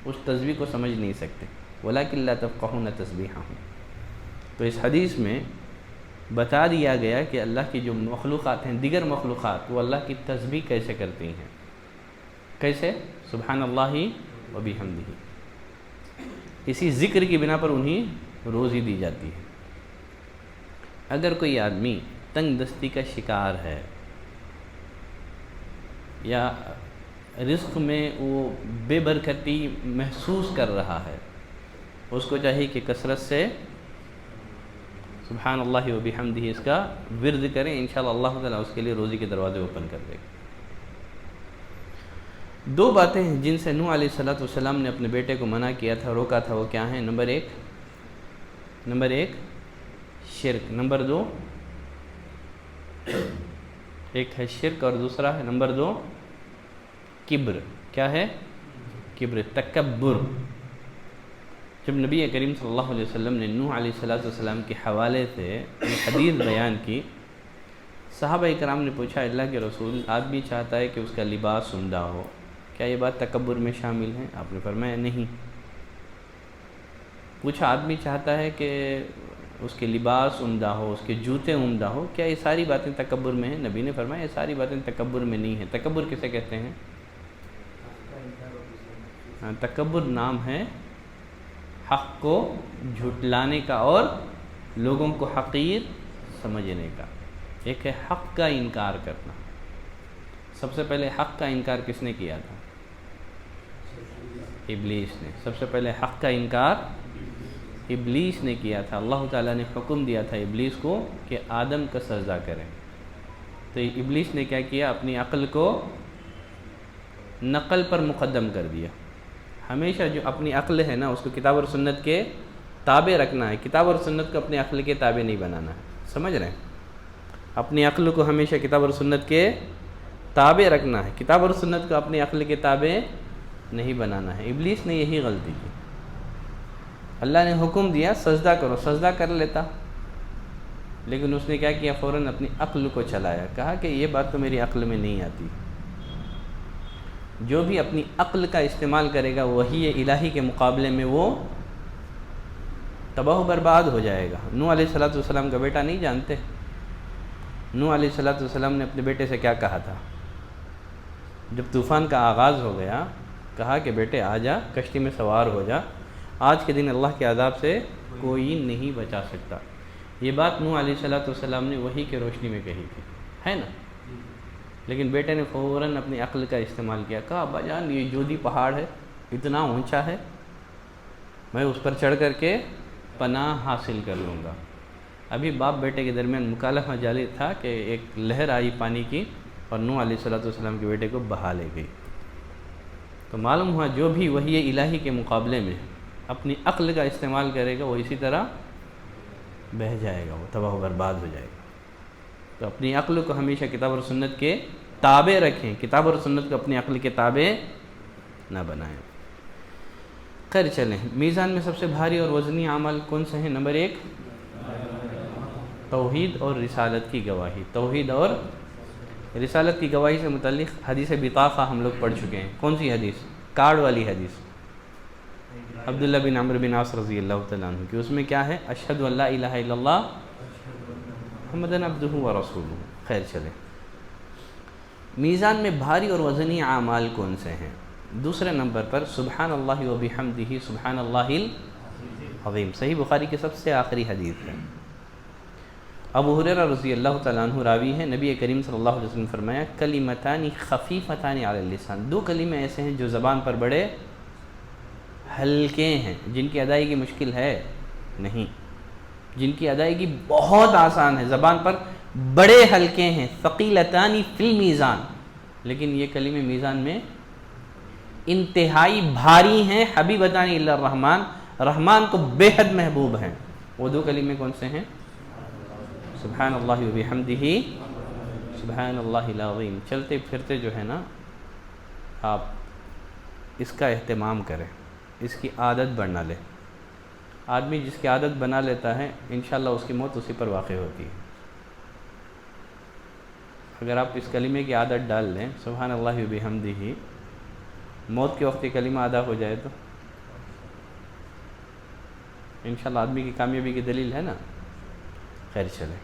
اس تسبیح کو سمجھ نہیں سکتے، وَلَكِن لَّا تَفْقَهُونَ تَسْبِيحَهُمْ۔ تو اس حدیث میں بتا دیا گیا کہ اللہ کی جو مخلوقات ہیں، دیگر مخلوقات، وہ اللہ کی تسبیح کیسے کرتی ہیں، کیسے؟ سبحان اللہ و بحمدہ، اسی ذکر کی بنا پر انہیں روزی دی جاتی ہے۔ اگر کوئی آدمی تنگ دستی کا شکار ہے یا رزق میں وہ بے برکتی محسوس کر رہا ہے، اس کو چاہیے کہ کثرت سے سبحان اللہ و بحمدہ اس کا ورد کریں، انشاءاللہ اللہ تعالیٰ اس کے لیے روزی کے دروازے اوپن کر دے گا۔ دو باتیں ہیں جن سے نوح علیہ السلام نے اپنے بیٹے کو منع کیا تھا، روکا تھا، وہ کیا ہیں؟ نمبر ایک شرک، نمبر دو ایک ہے شرک اور دوسرا ہے نمبر دو کبر۔ کیا ہے؟ کبر، تکبر۔ جب نبی کریم صلی اللہ علیہ وسلم نے نوح علیہ السلام کے حوالے سے ایک حدیث بیان کی، صحابہ کرام نے پوچھا اللہ کے رسول، آدمی چاہتا ہے کہ اس کا لباس عمدہ ہو، کیا یہ بات تکبر میں شامل ہے؟ آپ نے فرمایا نہیں۔ پوچھا آدمی چاہتا ہے کہ اس کے لباس عمدہ ہو، اس کے جوتے عمدہ ہو، کیا یہ ساری باتیں تکبر میں ہیں؟ نبی نے فرمایا یہ ساری باتیں تکبر میں نہیں ہیں۔ تکبر کسے کہتے ہیں؟ تکبر نام ہے حق کو جھٹلانے کا اور لوگوں کو حقیر سمجھنے کا۔ ایک ہے حق کا انکار کرنا۔ سب سے پہلے حق کا انکار کس نے کیا تھا؟ ابلیس نے۔ سب سے پہلے حق کا انکار ابلیس نے کیا تھا۔ اللہ تعالیٰ نے حکم دیا تھا ابلیس کو کہ آدم کا سجدہ کریں، تو ابلیس نے کیا کیا؟ اپنی عقل کو نقل پر مقدم کر دیا۔ ہمیشہ جو اپنی عقل ہے نا اس کو کتاب اور سنت کے تابع رکھنا ہے، کتاب اور سنت کو اپنی عقل کے تابع نہیں بنانا ہے۔ سمجھ رہے ہیں؟ اپنی عقل کو ہمیشہ کتاب اور سنت کے تابع رکھنا ہے، کتاب اور سنت کو اپنی عقل کے تابع نہیں بنانا ہے۔ ابلیس نے یہی غلطی کی۔ اللہ نے حکم دیا سجدہ کرو، سجدہ کر لیتا، لیکن اس نے کیا کیا؟ فوراً اپنی عقل کو چلایا، کہا کہ یہ بات تو میری عقل میں نہیں آتی۔ جو بھی اپنی عقل کا استعمال کرے گا وحی الہی کے مقابلے میں وہ تباہ و برباد ہو جائے گا۔ نوح علیہ السلام کا بیٹا نہیں جانتے؟ نوح علیہ السلام نے اپنے بیٹے سے کیا کہا تھا جب طوفان کا آغاز ہو گیا؟ کہا کہ بیٹے آ جا، کشتی میں سوار ہو جا، آج کے دن اللہ کے عذاب سے کوئی نہیں بچا سکتا۔ یہ بات نوح علیہ السلام نے وحی کے روشنی میں کہی تھی، ہے نا؟ لیکن بیٹے نے فوراً اپنی عقل کا استعمال کیا، کہا ابا جان یہ جودی پہاڑ ہے، اتنا اونچا ہے، میں اس پر چڑھ کر کے پناہ حاصل کر لوں گا۔ ابھی باپ بیٹے کے درمیان مکالمہ جاری تھا کہ ایک لہر آئی پانی کی اور نوح علیہ السلام کے بیٹے کو بہا لے گئی۔ تو معلوم ہوا جو بھی وحی الہی کے مقابلے میں اپنی عقل کا استعمال کرے گا وہ اسی طرح بہہ جائے گا، وہ تباہ و برباد ہو جائے گا۔ تو اپنی عقل کو ہمیشہ کتاب اور سنت کے تابع رکھیں، کتاب اور سنت کو اپنی عقل کے تابع نہ بنائیں۔ خیر چلیں، میزان میں سب سے بھاری اور وزنی عمل کون سے ہیں؟ نمبر ایک توحید اور رسالت کی گواہی۔ توحید اور رسالت کی گواہی سے متعلق حدیث بطاقہ ہم لوگ پڑھ چکے ہیں۔ کون سی حدیث؟ کارڈ والی حدیث، عبداللہ بن عمرو بن عاص رضی اللہ تعالیٰ عنہ کی۔ اس میں کیا ہے؟ اشہد ان لا الہ الا اللہ محمد عبدہ و رسولہ۔ خیر چلے، میزان میں بھاری اور وزنی اعمال کون سے ہیں؟ دوسرے نمبر پر سبحان اللہ و بحمدہ سبحان اللہ العظیم، صحیح بخاری کی سب سے آخری حدیث ہے۔ ابو ہریرہ رضی اللہ تعالیٰ عنہ راوی ہیں، نبی کریم صلی اللہ علیہ وسلم نے فرمایا کلمتان خفیفتان علی اللسان، دو کلمے ایسے ہیں جو زبان پر بڑے ہلکے ہیں، جن کی ادائیگی مشکل ہے نہیں، جن کی ادائیگی بہت آسان ہے، زبان پر بڑے ہلکے ہیں، ثقیلتان فی المیزان، لیکن یہ کلمے میزان میں انتہائی بھاری ہیں، حبیبتان الی الرحمن، رحمان کو بے حد محبوب ہیں۔ وہ دو کلمے کون سے ہیں؟ سبحان اللہ و بحمدہ سبحان اللہ العظیم۔ چلتے پھرتے جو ہے نا آپ اس کا اہتمام کریں، اس کی عادت بنا لیں۔ آدمی جس کی عادت بنا لیتا ہے انشاءاللہ اس کی موت اسی پر واقع ہوتی ہے۔ اگر آپ اس کلمے کی عادت ڈال لیں سبحان اللہ و بحمدہ، موت کے وقت یہ کلمہ ادا ہو جائے تو انشاءاللہ آدمی کی کامیابی کی دلیل ہے نا۔ خیر چلے،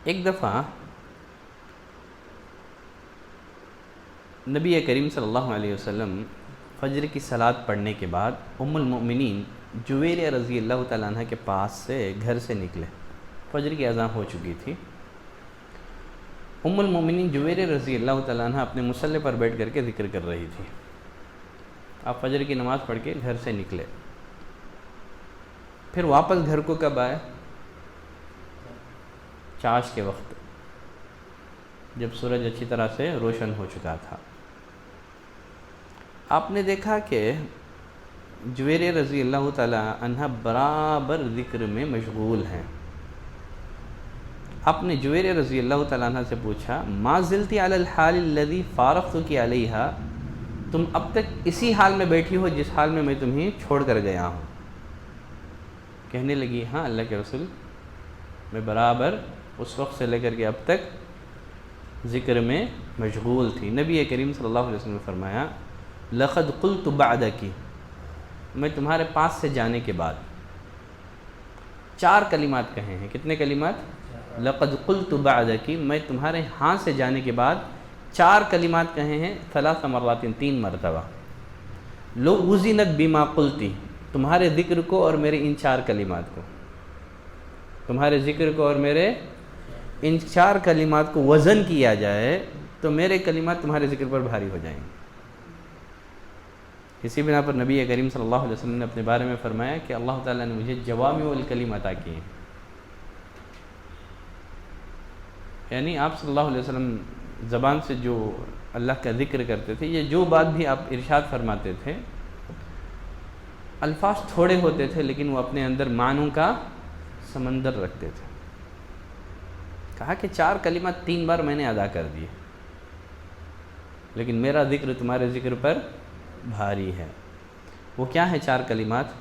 ایک دفعہ نبی کریم صلی اللہ علیہ وسلم فجر کی صلاۃ پڑھنے کے بعد ام المؤمنین جویریہ رضی اللہ تعالیٰ عنہ کے پاس سے گھر سے نکلے، فجر کی اذان ہو چکی تھی۔ ام المؤمنین جویریہ رضی اللہ تعالیٰ عنہ اپنے مصلی پر بیٹھ کر کے ذکر کر رہی تھی۔ آپ فجر کی نماز پڑھ کے گھر سے نکلے، پھر واپس گھر کو کب آئے؟ چاش کے وقت۔ جب سورج اچھی طرح سے روشن ہو چکا تھا۔ آپ نے دیکھا کہ جویریہ رضی اللہ تعالی عنہ برابر ذکر میں مشغول ہیں۔ آپ نے جویریہ رضی اللہ تعالیٰ عنہ سے پوچھا ما زلتی علی الحال الذی فارقتک علیہا، تم اب تک اسی حال میں بیٹھی ہو جس حال میں تمہیں چھوڑ کر گیا ہوں؟ کہنے لگی ہاں اللہ کے رسول، میں برابر اس وقت سے لے کر کے اب تک ذکر میں مشغول تھی۔ نبی کریم صلی اللہ علیہ وسلم نے فرمایا لقد قلت بعدکی، میں تمہارے پاس سے جانے کے بعد 4 کلمات کہے ہیں۔ کتنے کلمات؟ لقد قلت بعدکی، میں تمہارے ہاں سے جانے کے بعد 4 کلمات کہے ہیں، 3 مرات، 3 مرتبہ۔ لو وزنت بما قلتی، تمہارے ذکر کو اور میرے ان 4 کلمات کو، تمہارے ذکر کو اور میرے ان 4 کلمات کو وزن کیا جائے تو میرے کلمات تمہارے ذکر پر بھاری ہو جائیں گے۔ اسی بنا پر نبی کریم صلی اللہ علیہ وسلم نے اپنے بارے میں فرمایا کہ اللہ تعالیٰ نے مجھے جوامع الکلم عطا کیے ہیں، یعنی آپ صلی اللہ علیہ وسلم زبان سے جو اللہ کا ذکر کرتے تھے، یہ جو بات بھی آپ ارشاد فرماتے تھے، الفاظ تھوڑے ہوتے تھے لیکن وہ اپنے اندر معنوں کا سمندر رکھتے تھے۔ کہا کہ 4 کلمات 3 بار میں نے ادا کر دیے، لیکن میرا ذکر تمہارے ذکر پر بھاری ہے۔ وہ کیا ہے 4 کلمات؟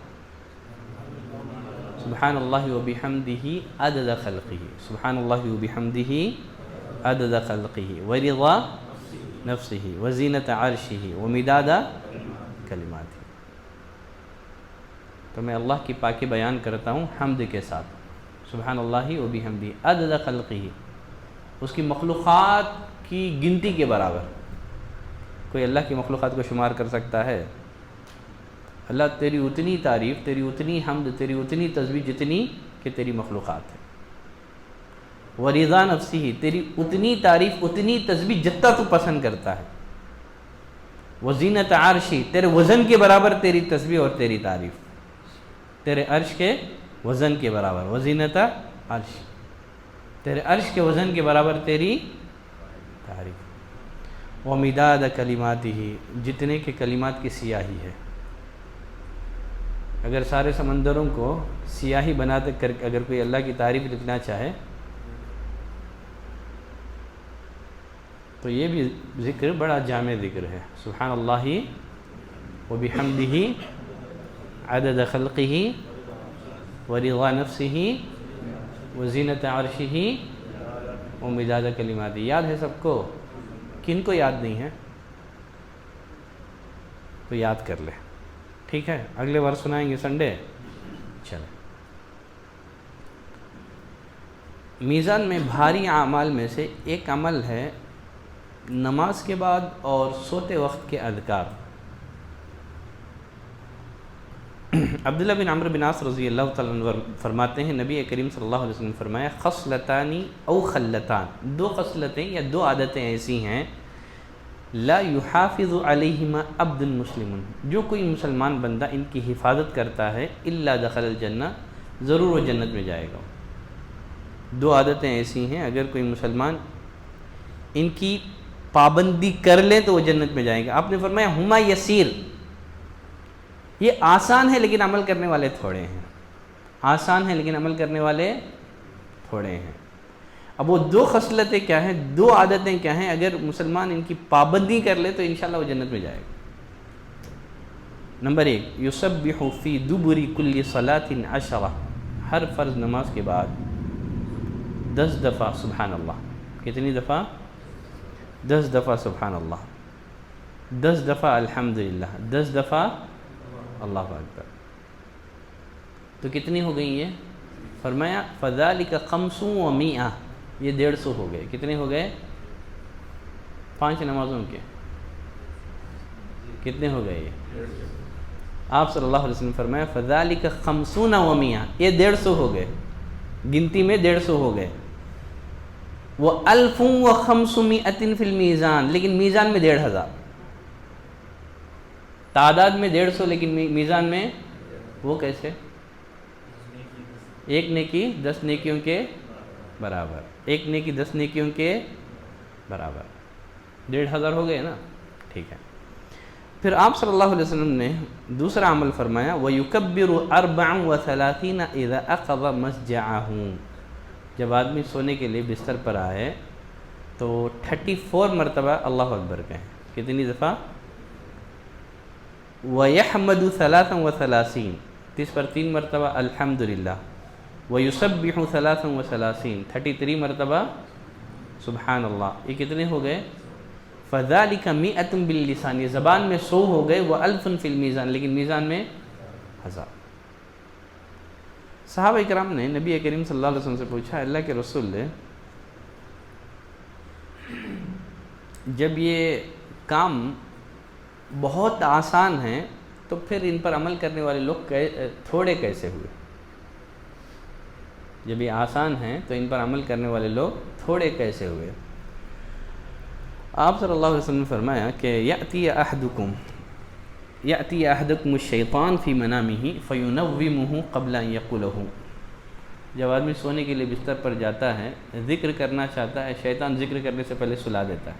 سبحان اللہ و بحمدہ عدد خلقہ، سبحان اللہ و بحمدہ عدد خلقہ ورضا نفسہ وزینت عرشہ ومداد کلماتہ۔ تو میں اللہ کی پاکی بیان کرتا ہوں حمد کے ساتھ، سبحان اللہ و بحمدہ عدد خلقہ، اس کی مخلوقات کی گنتی کے برابر۔ کوئی اللہ کی مخلوقات کو شمار کر سکتا ہے؟ اللہ تیری اتنی تعریف، تیری اتنی حمد، تیری اتنی تسبیح جتنی کہ تیری مخلوقات ہے۔ ورضا نفسہ، تیری اتنی تعریف، اتنی تسبیح جتنا تو پسند کرتا ہے۔ وزینت عرشی، تیرے وزن کے برابر تیری تسبیح اور تیری تعریف، تیرے عرش کے وزن کے برابر۔ وزینت عرش، تیرے عرش کے وزن کے برابر تیری تعریف۔ ومداد کلماتہ، جتنے کے کلمات کی سیاہی ہے۔ اگر سارے سمندروں کو سیاہی بناتے کر اگر کوئی اللہ کی تعریف لکھنا چاہے تو یہ بھی ذکر بڑا جامع ذکر ہے۔ سبحان اللہ و بحمدہ عدد خلقہ ورضا نفسہ وزینت عرشہ ومداد کلماتہ۔ یاد ہے سب کو؟ کن کو یاد نہیں ہے؟ تو یاد کر لے، ٹھیک ہے؟ اگلے بار سنائیں گے سنڈے۔ چلیں، میزان میں بھاری اعمال میں سے ایک عمل ہے نماز کے بعد اور سوتے وقت کے اذکار۔ عبداللہ بن عمرو بن عاص رضی اللہ تعالیٰ عنہ فرماتے ہیں نبی کریم صلی اللہ علیہ وسلم نے فرمایا خصلتانی او خلتان، 2 خصلتیں یا 2 عادتیں ایسی ہیں لا یحافظ علیہما عبد مسلم، جو کوئی مسلمان بندہ ان کی حفاظت کرتا ہے الا دخل الجنہ، ضرور وہ جنت میں جائے گا۔ 2 عادتیں ایسی ہیں اگر کوئی مسلمان ان کی پابندی کر لے تو وہ جنت میں جائے گا۔ آپ نے فرمایا ہما یسیر، یہ آسان ہے لیکن عمل کرنے والے تھوڑے ہیں، آسان ہے لیکن عمل کرنے والے تھوڑے ہیں۔ اب وہ 2 خصلتیں کیا ہیں، 2 عادتیں کیا ہیں؟ اگر مسلمان ان کی پابندی کر لے تو انشاءاللہ وہ جنت میں جائے گا۔ نمبر 1، یسبح فی دبر کل صلاۃ 10، ہر فرض نماز کے بعد 10 دفعہ سبحان اللہ۔ کتنی دفعہ؟ 10 دفعہ سبحان اللہ، 10 دفعہ الحمدللہ، 10 دفعہ اللہ اکبر۔ تو کتنی ہو گئی یہ؟ فرمایا فذالک 500، یہ 150 ہو گئے۔ کتنے ہو گئے؟ 5 نمازوں کے کتنے ہو گئے یہ؟ آپ صلی اللہ علیہ وسلم فرمایا فذالک 50 و 100، یہ 150 ہو گئے، گنتی میں 150 ہو گئے۔ وَأَلْفٌ وَخَمْسُمِائَةٍ فِي الْمِيزَان، لیکن میزان میں 1500، تعداد میں 150 لیکن میزان میں وہ کیسے؟ 1 نیکی 10 نیکیوں کے برابر، 1 نیکی 10 نیکیوں کے برابر 1500 ہو گئے نا، ٹھیک ہے۔ پھر آپ صلی اللہ علیہ وسلم نے دوسرا عمل فرمایا وَيُكَبِّرُ 34 إِذَا أَخَذَ مَسْجَعَهُ، جب آدمی سونے کے لیے بستر پر آئے تو 34 مرتبہ اللہ اکبر کہیں۔ کتنی دفعہ؟ وَيَحْمَدُ 33، 30 پر 3 مرتبہ الحمدللہ، وَيُسَبِّحُ 33، 33 مرتبہ سبحان اللہ۔ یہ کتنے ہو گئے؟ فَذَلِكَ مِئَةٌ بِاللِّسَانِ، یہ زبان میں 100 ہو گئے، وَأَلْفٌ فِي الْمِيزَانِ، لیکن میزان میں 1000۔ صحابہ اکرام نے نبی کریم صلی اللہ علیہ وسلم سے پوچھا اللہ کے رسول، جب یہ کام بہت آسان ہیں تو پھر ان پر عمل کرنے والے لوگ تھوڑے کیسے ہوئے؟ جب یہ آسان ہیں تو ان پر عمل کرنے والے لوگ تھوڑے کیسے ہوئے؟ آپ صلی اللہ علیہ وسلم نے فرمایا کہ یأتی احدکم الشیطان فی منامہ فینومہ قبل ان یقولہ، جب آدمی سونے کے لیے بستر پر جاتا ہے، ذکر کرنا چاہتا ہے، شیطان ذکر کرنے سے پہلے سلا دیتا ہے۔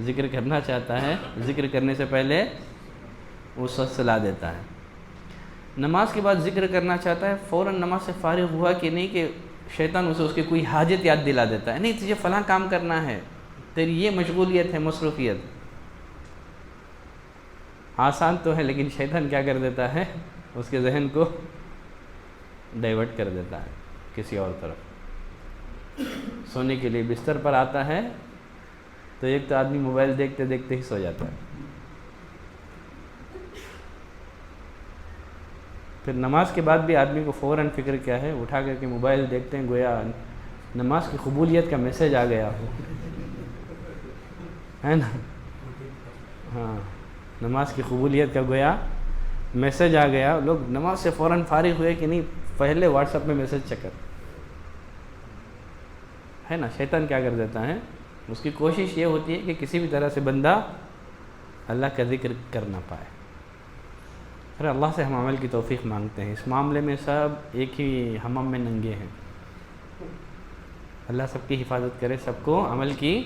ذکر کرنا چاہتا ہے، ذکر کرنے سے پہلے وہ سلا دیتا ہے۔ نماز کے بعد ذکر کرنا چاہتا ہے، فوراً نماز سے فارغ ہوا کہ نہیں کہ شیطان اسے اس کی کوئی حاجت یاد دلا دیتا ہے، نہیں تجھے فلاں کام کرنا ہے، تیری یہ مشغولیت ہے، مصروفیت۔ آسان تو ہے لیکن شیطان کیا کر دیتا ہے؟ اس کے ذہن کو ڈائیورٹ کر دیتا ہے کسی اور طرف۔ سونے کے لیے بستر پر آتا ہے تو ایک تو آدمی موبائل دیکھتے دیکھتے ہی سو جاتا ہے، پھر نماز کے بعد بھی آدمی کو فوراً فکر کیا ہے، اٹھا کر کے موبائل دیکھتے ہیں گویا نماز کی قبولیت کا میسج آ گیا ہو، ہے نا؟ ہاں، نماز کی قبولیت کا گویا میسج آ گیا، لوگ نماز سے فوراً فارغ ہوئے کہ نہیں پہلے واٹس ایپ میں میسج چیک کر، ہے نا؟ شیطان کیا کر دیتا ہے، اس کی کوشش یہ ہوتی ہے کہ کسی بھی طرح سے بندہ اللہ کا ذکر کر نہ پائے۔ پھر اللہ سے ہم عمل کی توفیق مانگتے ہیں، اس معاملے میں سب ایک ہی حمام میں ننگے ہیں، اللہ سب کی حفاظت کرے، سب کو عمل کی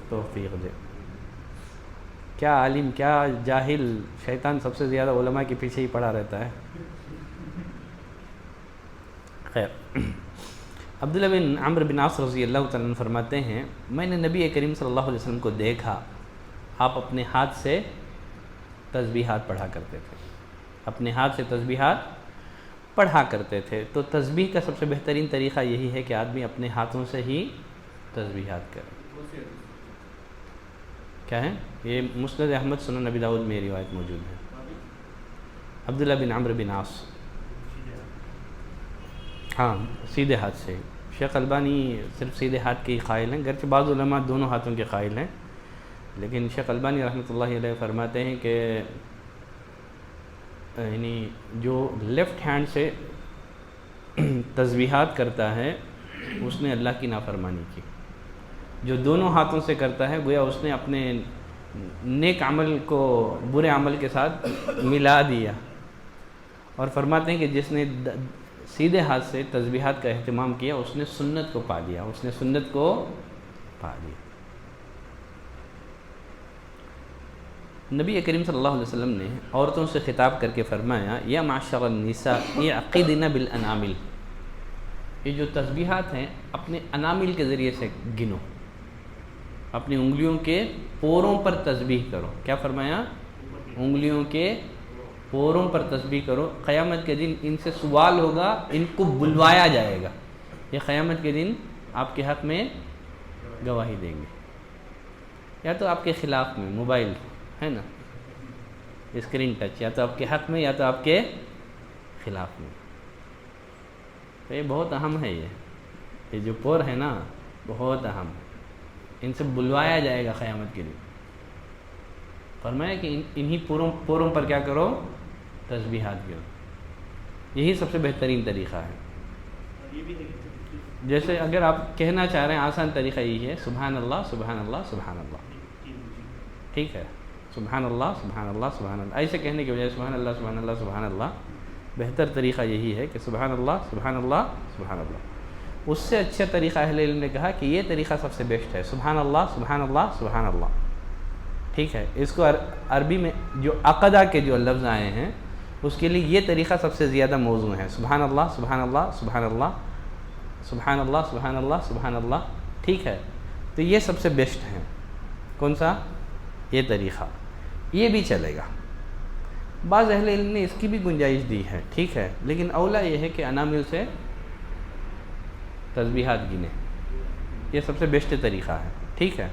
توفیق دے۔ کیا عالم کیا جاہل، شیطان سب سے زیادہ علماء کے پیچھے ہی پڑا رہتا ہے۔ خیر، عبداللہ بن عمرو بن عاص رضی اللہ تعالیٰ عنہ فرماتے ہیں میں نے نبی کریم صلی اللہ علیہ وسلم کو دیکھا، آپ اپنے ہاتھ سے تسبیحات پڑھا کرتے تھے، اپنے ہاتھ سے تسبیحات پڑھا کرتے تھے۔ تو تسبیح کا سب سے بہترین طریقہ یہی ہے کہ آدمی اپنے ہاتھوں سے ہی تسبیحات کرے۔ کیا ہے یہ؟ مسند احمد سنن نبی داؤد میں یہ روایت موجود ہے۔ عبداللہ بن عمرو بن عاص، ہاں سیدھے ہاتھ سے۔ شیخ البانی صرف سیدھے ہاتھ کے ہی قائل ہیں، گرچہ بعض علماء دونوں ہاتھوں کے قائل ہیں، لیکن شیخ البانی رحمۃ اللہ علیہ فرماتے ہیں کہ یعنی جو لیفٹ ہینڈ سے تسبیحات کرتا ہے اس نے اللہ کی نافرمانی کی، جو دونوں ہاتھوں سے کرتا ہے گویا اس نے اپنے نیک عمل کو برے عمل کے ساتھ ملا دیا۔ اور فرماتے ہیں کہ جس نے سیدھے ہاتھ سے تسبیحات کا اہتمام کیا اس نے سنت کو پا لیا، اس نے سنت کو پا لیا۔ نبی کریم صلی اللہ علیہ وسلم نے عورتوں سے خطاب کر کے فرمایا یا معشر النساء اعقدن بالانامل، یہ جو تسبیحات ہیں اپنے انامل کے ذریعے سے گنو، اپنی انگلیوں کے پوروں پر تسبیح کرو۔ کیا فرمایا؟ انگلیوں کے پوروں پر تسبیح کرو، قیامت کے دن ان سے سوال ہوگا، ان کو بلوایا جائے گا، یہ قیامت کے دن آپ کے حق میں گواہی دیں گے، یا تو آپ کے خلاف میں موبائل ہے نا، اسکرین ٹچ، یا تو آپ کے حق میں یا تو آپ کے خلاف میں۔ تو یہ بہت اہم ہے، یہ جو پور ہے نا بہت اہم ہے، ان سے بلوایا جائے گا قیامت کے دن۔ فرمایا کہ انہی پوروں پر کیا کرو؟ تسبیحات کرو، یہی سب سے بہترین طریقہ ہے۔ جیسے اگر آپ کہنا چاہ رہے ہیں آسان طریقہ یہی ہے سبحان اللہ سبحان اللہ سبحان اللہ، ٹھیک ہے، سبحان اللہ سبحان اللہ سبحان اللہ، ایسے کہنے کی بجائے سبحان اللہ سبحان اللہ سبحان اللہ، بہتر طریقہ یہی ہے کہ سبحان اللہ سبحان اللہ سبحان اللہ۔ اس سے اچھا طریقہ اہل علم نے کہا کہ یہ طریقہ سب سے بیسٹ ہے، سبحان اللہ سبحان اللہ سبحان اللہ، ٹھیک ہے۔ اس کو عربی میں جو عقدہ کے جو لفظ آئے ہیں اس کے لیے یہ طریقہ سب سے زیادہ موزوں ہے، سبحان اللہ سبحان اللہ سبحان اللہ سبحان اللہ سبحان اللہ سبحان اللہ، ٹھیک ہے۔ تو یہ سب سے بیسٹ ہے، کون سا؟ یہ طریقہ، یہ بھی چلے گا۔ بعض اہل علم نے اس کی بھی گنجائش دی ہے، ٹھیک ہے، لیکن اولا یہ ہے کہ انامل سے تسبیحات گنے، یہ سب سے بیسٹ طریقہ ہے، ٹھیک ہے،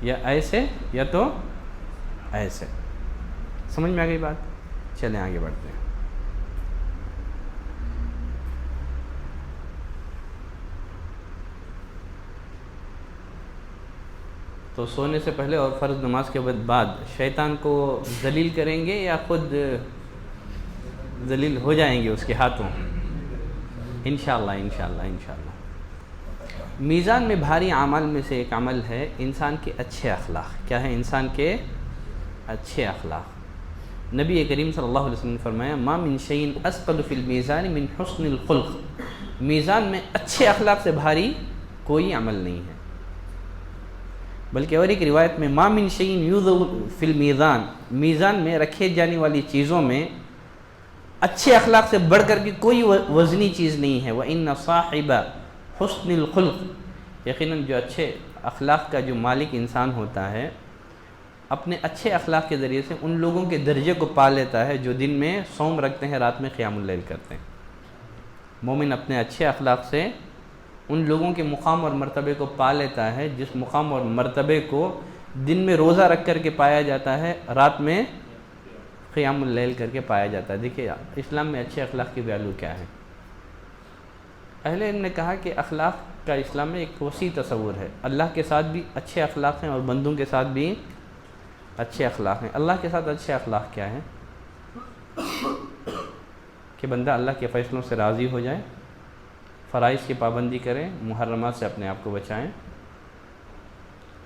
یا ایسے یا تو ایسے۔ سمجھ میں آ گئی بات؟ چلیں آگے بڑھتے ہیں۔ تو سونے سے پہلے اور فرض نماز کے بعد شیطان کو ذلیل کریں گے یا خود ذلیل ہو جائیں گے اس کے ہاتھوں؟ انشاءاللہ انشاءاللہ انشاءاللہ۔ میزان میں بھاری اعمال میں سے ایک عمل ہے انسان کے اچھے اخلاق۔ کیا ہے؟ انسان کے اچھے اخلاق۔ نبی کریم صلی اللہ علیہ وسلم نے فرمایا ما من شیء اثقل فی المیزان من حسن الخلق، میزان میں اچھے اخلاق سے بھاری کوئی عمل نہیں ہے۔ بلکہ اور ایک روایت میں ما من شیء یوضع فی المیزان، میزان میں رکھے جانے والی چیزوں میں اچھے اخلاق سے بڑھ کر کے کوئی وزنی چیز نہیں ہے۔ وَإِنَّ صَاحِبَ حُسْنِ الْخُلْقِ، یقیناً جو اچھے اخلاق کا جو مالک انسان ہوتا ہے اپنے اچھے اخلاق کے ذریعے سے ان لوگوں کے درجے کو پا لیتا ہے جو دن میں صوم رکھتے ہیں، رات میں قیام اللیل کرتے ہیں۔ مومن اپنے اچھے اخلاق سے ان لوگوں کے مقام اور مرتبے کو پا لیتا ہے جس مقام اور مرتبے کو دن میں روزہ رکھ کر کے پایا جاتا ہے، رات میں قیام اللیل کر کے پایا جاتا ہے۔ دیکھیے اسلام میں اچھے اخلاق کی ویلیو کیا ہے۔ اہل علم نے کہا کہ اخلاق کا اسلام میں ایک وسیع تصور ہے، اللہ کے ساتھ بھی اچھے اخلاق ہیں اور بندوں کے ساتھ بھی اچھے اخلاق ہیں۔ اللہ کے ساتھ اچھے اخلاق کیا ہیں؟ کہ بندہ اللہ کے فیصلوں سے راضی ہو جائے، فرائض کی پابندی کریں، محرمات سے اپنے آپ کو بچائیں،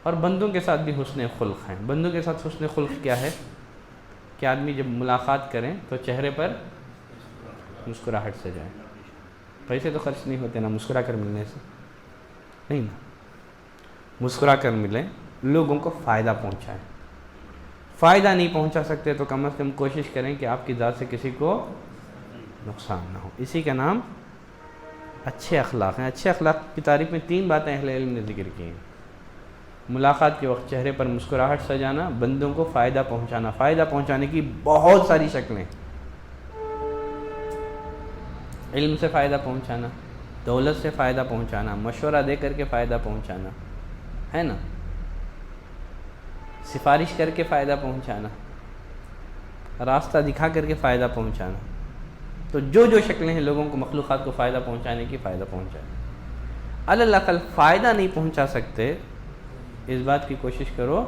اور بندوں کے ساتھ بھی حسن خلق ہیں۔ بندوں کے ساتھ حسن خلق کیا ہے؟ کہ آدمی جب ملاقات کریں تو چہرے پر مسکراہٹ سے جائیں۔ پیسے تو خرچ نہیں ہوتے نا مسکرا کر ملنے سے، نہیں نا، مسکرا کر ملیں، لوگوں کو فائدہ پہنچائیں۔ فائدہ نہیں پہنچا سکتے تو کم از کم کوشش کریں کہ آپ کی ذات سے کسی کو نقصان نہ ہو۔ اسی کا نام اچھے اخلاق ہیں۔ اچھے اخلاق کی تعریف میں 3 باتیں اہل علم نے ذکر کی ہیں۔ ملاقات کے وقت چہرے پر مسکراہٹ سجانا، بندوں کو فائدہ پہنچانا۔ فائدہ پہنچانے کی بہت ساری شکلیں، علم سے فائدہ پہنچانا، دولت سے فائدہ پہنچانا، مشورہ دے کر کے فائدہ پہنچانا، ہے نا، سفارش کر کے فائدہ پہنچانا، راستہ دکھا کر کے فائدہ پہنچانا۔ تو جو شکلیں ہیں لوگوں کو مخلوقات کو فائدہ پہنچانے کی، فائدہ پہنچائیں۔ الاقل فائدہ نہیں پہنچا سکتے اس بات کی کوشش کرو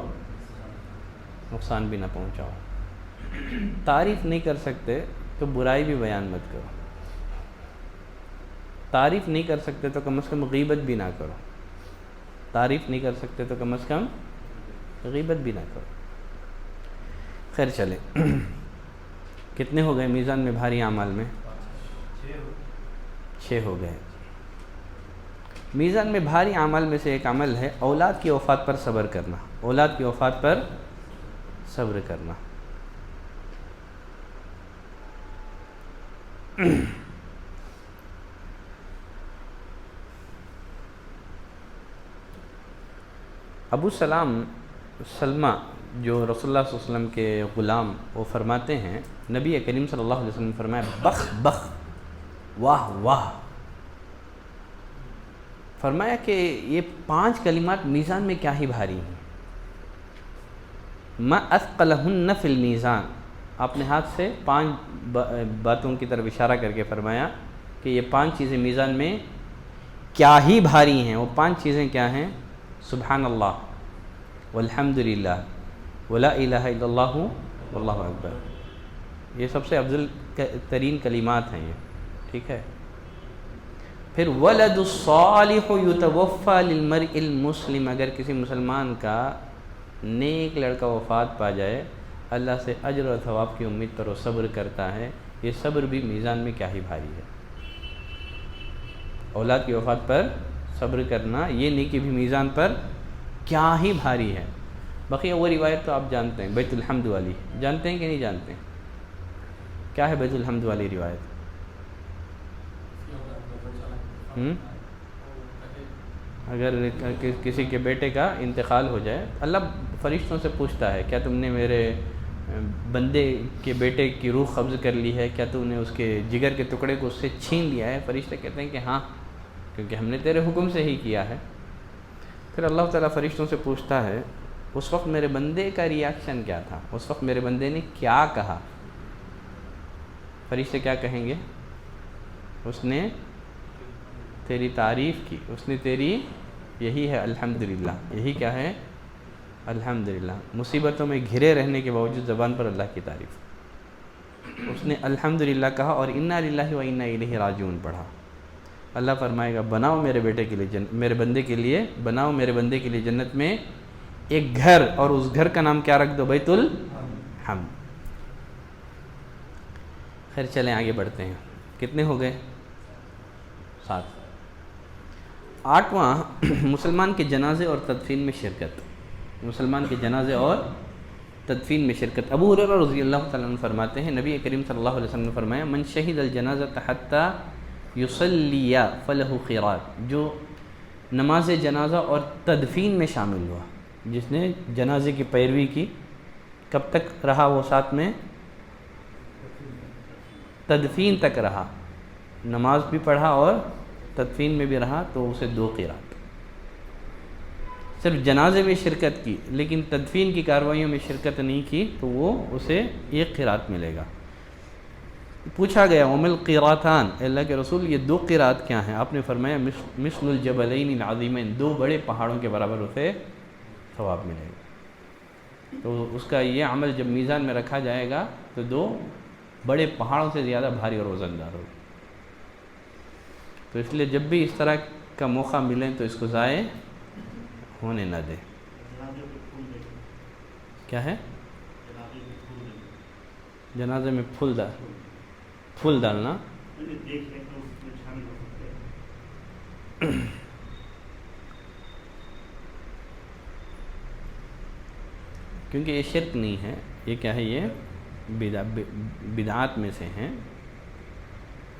نقصان بھی نہ پہنچاؤ۔ تعریف نہیں کر سکتے تو برائی بھی بیان مت کرو۔ تعریف نہیں کر سکتے تو کم از کم غیبت بھی نہ کرو۔ تعریف نہیں کر سکتے تو کم از کم غیبت بھی نہ کرو۔ خیر چلے، کتنے ہو گئے میزان میں بھاری اعمال میں؟ 6 ہو گئے۔ میزان میں بھاری اعمال میں سے ایک عمل ہے اولاد کی وفات پر صبر کرنا۔ اولاد کی وفات پر صبر کرنا۔ ابو سلمہ جو رسول اللہ صلی اللہ علیہ وسلم کے غلام، وہ فرماتے ہیں نبی کریم صلی اللہ علیہ وسلم نے فرمایا بخ بخ واہ واہ، فرمایا کہ یہ 5 کلمات میزان میں کیا ہی بھاری ہیں۔ ما اثقلہن فی المیزان، آپ نے ہاتھ سے 5 باتوں کی طرف اشارہ کر کے فرمایا کہ یہ 5 چیزیں میزان میں کیا ہی بھاری ہیں۔ وہ 5 چیزیں کیا ہیں؟ سبحان اللہ والحمد للہ ولا الہ الا اللہ واللہ اکبر، یہ سب سے افضل ترین کلمات ہیں یہ، ٹھیک ہے۔ پھر ولد الصالح یتوفی للمرء المسلم، اگر کسی مسلمان کا نیک لڑکا وفات پا جائے، اللہ سے اجر و ثواب کی امید پر وہ صبر کرتا ہے، یہ صبر بھی میزان میں کیا ہی بھاری ہے۔ اولاد کی وفات پر صبر کرنا یہ نیکی بھی میزان پر کیا ہی بھاری ہے۔ بقیہ وہ روایت تو آپ جانتے ہیں، بیت الحمد والی، جانتے ہیں کہ نہیں جانتے ہیں؟ کیا ہے بیت الحمد والی روایت؟ اگر کسی کے بیٹے کا انتقال ہو جائے، اللہ فرشتوں سے پوچھتا ہے کیا تم نے میرے بندے کے بیٹے کی روح قبض کر لی ہے؟ کیا تم نے اس کے جگر کے ٹکڑے کو اس سے چھین لیا ہے؟ فرشتے کہتے ہیں کہ ہاں، کیونکہ ہم نے تیرے حکم سے ہی کیا ہے۔ پھر اللہ تعالیٰ فرشتوں سے پوچھتا ہے اس وقت میرے بندے کا ریاکشن کیا تھا، اس وقت میرے بندے نے کیا کہا؟ فرشتے کیا کہیں گے؟ اس نے تیری تعریف کی، اس نے تیری، یہی ہے الحمدللہ، یہی کیا ہے؟ الحمدللہ۔ مصیبتوں میں گھرے رہنے کے باوجود زبان پر اللہ کی تعریف، اس نے الحمدللہ کہا اور انا للہ و انا الیہ راجعون پڑھا۔ اللہ فرمائے گا بناؤ میرے بیٹے کے لیے میرے بندے کے لیے بناؤ میرے بندے کے لیے جنت میں ایک گھر، اور اس گھر کا نام کیا رکھ دو؟ بیت الحمد۔ خیر چلیں آگے بڑھتے ہیں، کتنے ہو گئے؟ 7۔ 8واں مسلمان کے جنازے اور تدفین میں شرکت، مسلمان کے جنازے اور تدفین میں شرکت۔ ابو ہریرہ رضی اللہ تعالیٰ عنہ فرماتے ہیں نبی کریم صلی اللہ علیہ وسلم نے فرمایا من شہد الجنازۃ حتی یصلی فلہ قیراط، جو نماز جنازہ اور تدفین میں شامل ہوا، جس نے جنازے کی پیروی کی، کب تک رہا وہ ساتھ میں؟ تدفین تک رہا، نماز بھی پڑھا اور تدفین میں بھی رہا، تو اسے 2 قیراط۔ صرف جنازے میں شرکت کی لیکن تدفین کی کارروائیوں میں شرکت نہیں کی تو وہ اسے 1 قیراط ملے گا۔ پوچھا گیا ومل القیراطان، اللہ کے رسول یہ 2 قیراط کیا ہیں؟ آپ نے فرمایا مثل الجبلین العظیمین، 2 بڑے پہاڑوں کے برابر اسے ثواب ملے گا۔ تو اس کا یہ عمل جب میزان میں رکھا جائے گا تو 2 بڑے پہاڑوں سے زیادہ بھاری اور وزندار ہوگا۔ تو اس لیے جب بھی اس طرح کا موقع ملے تو اس کو ضائع ہونے نہ دے۔ کیا ہے؟ جنازے میں پھول ڈالنا، کیونکہ یہ شرک نہیں ہے، یہ کیا ہے؟ یہ بدعات میں سے ہیں۔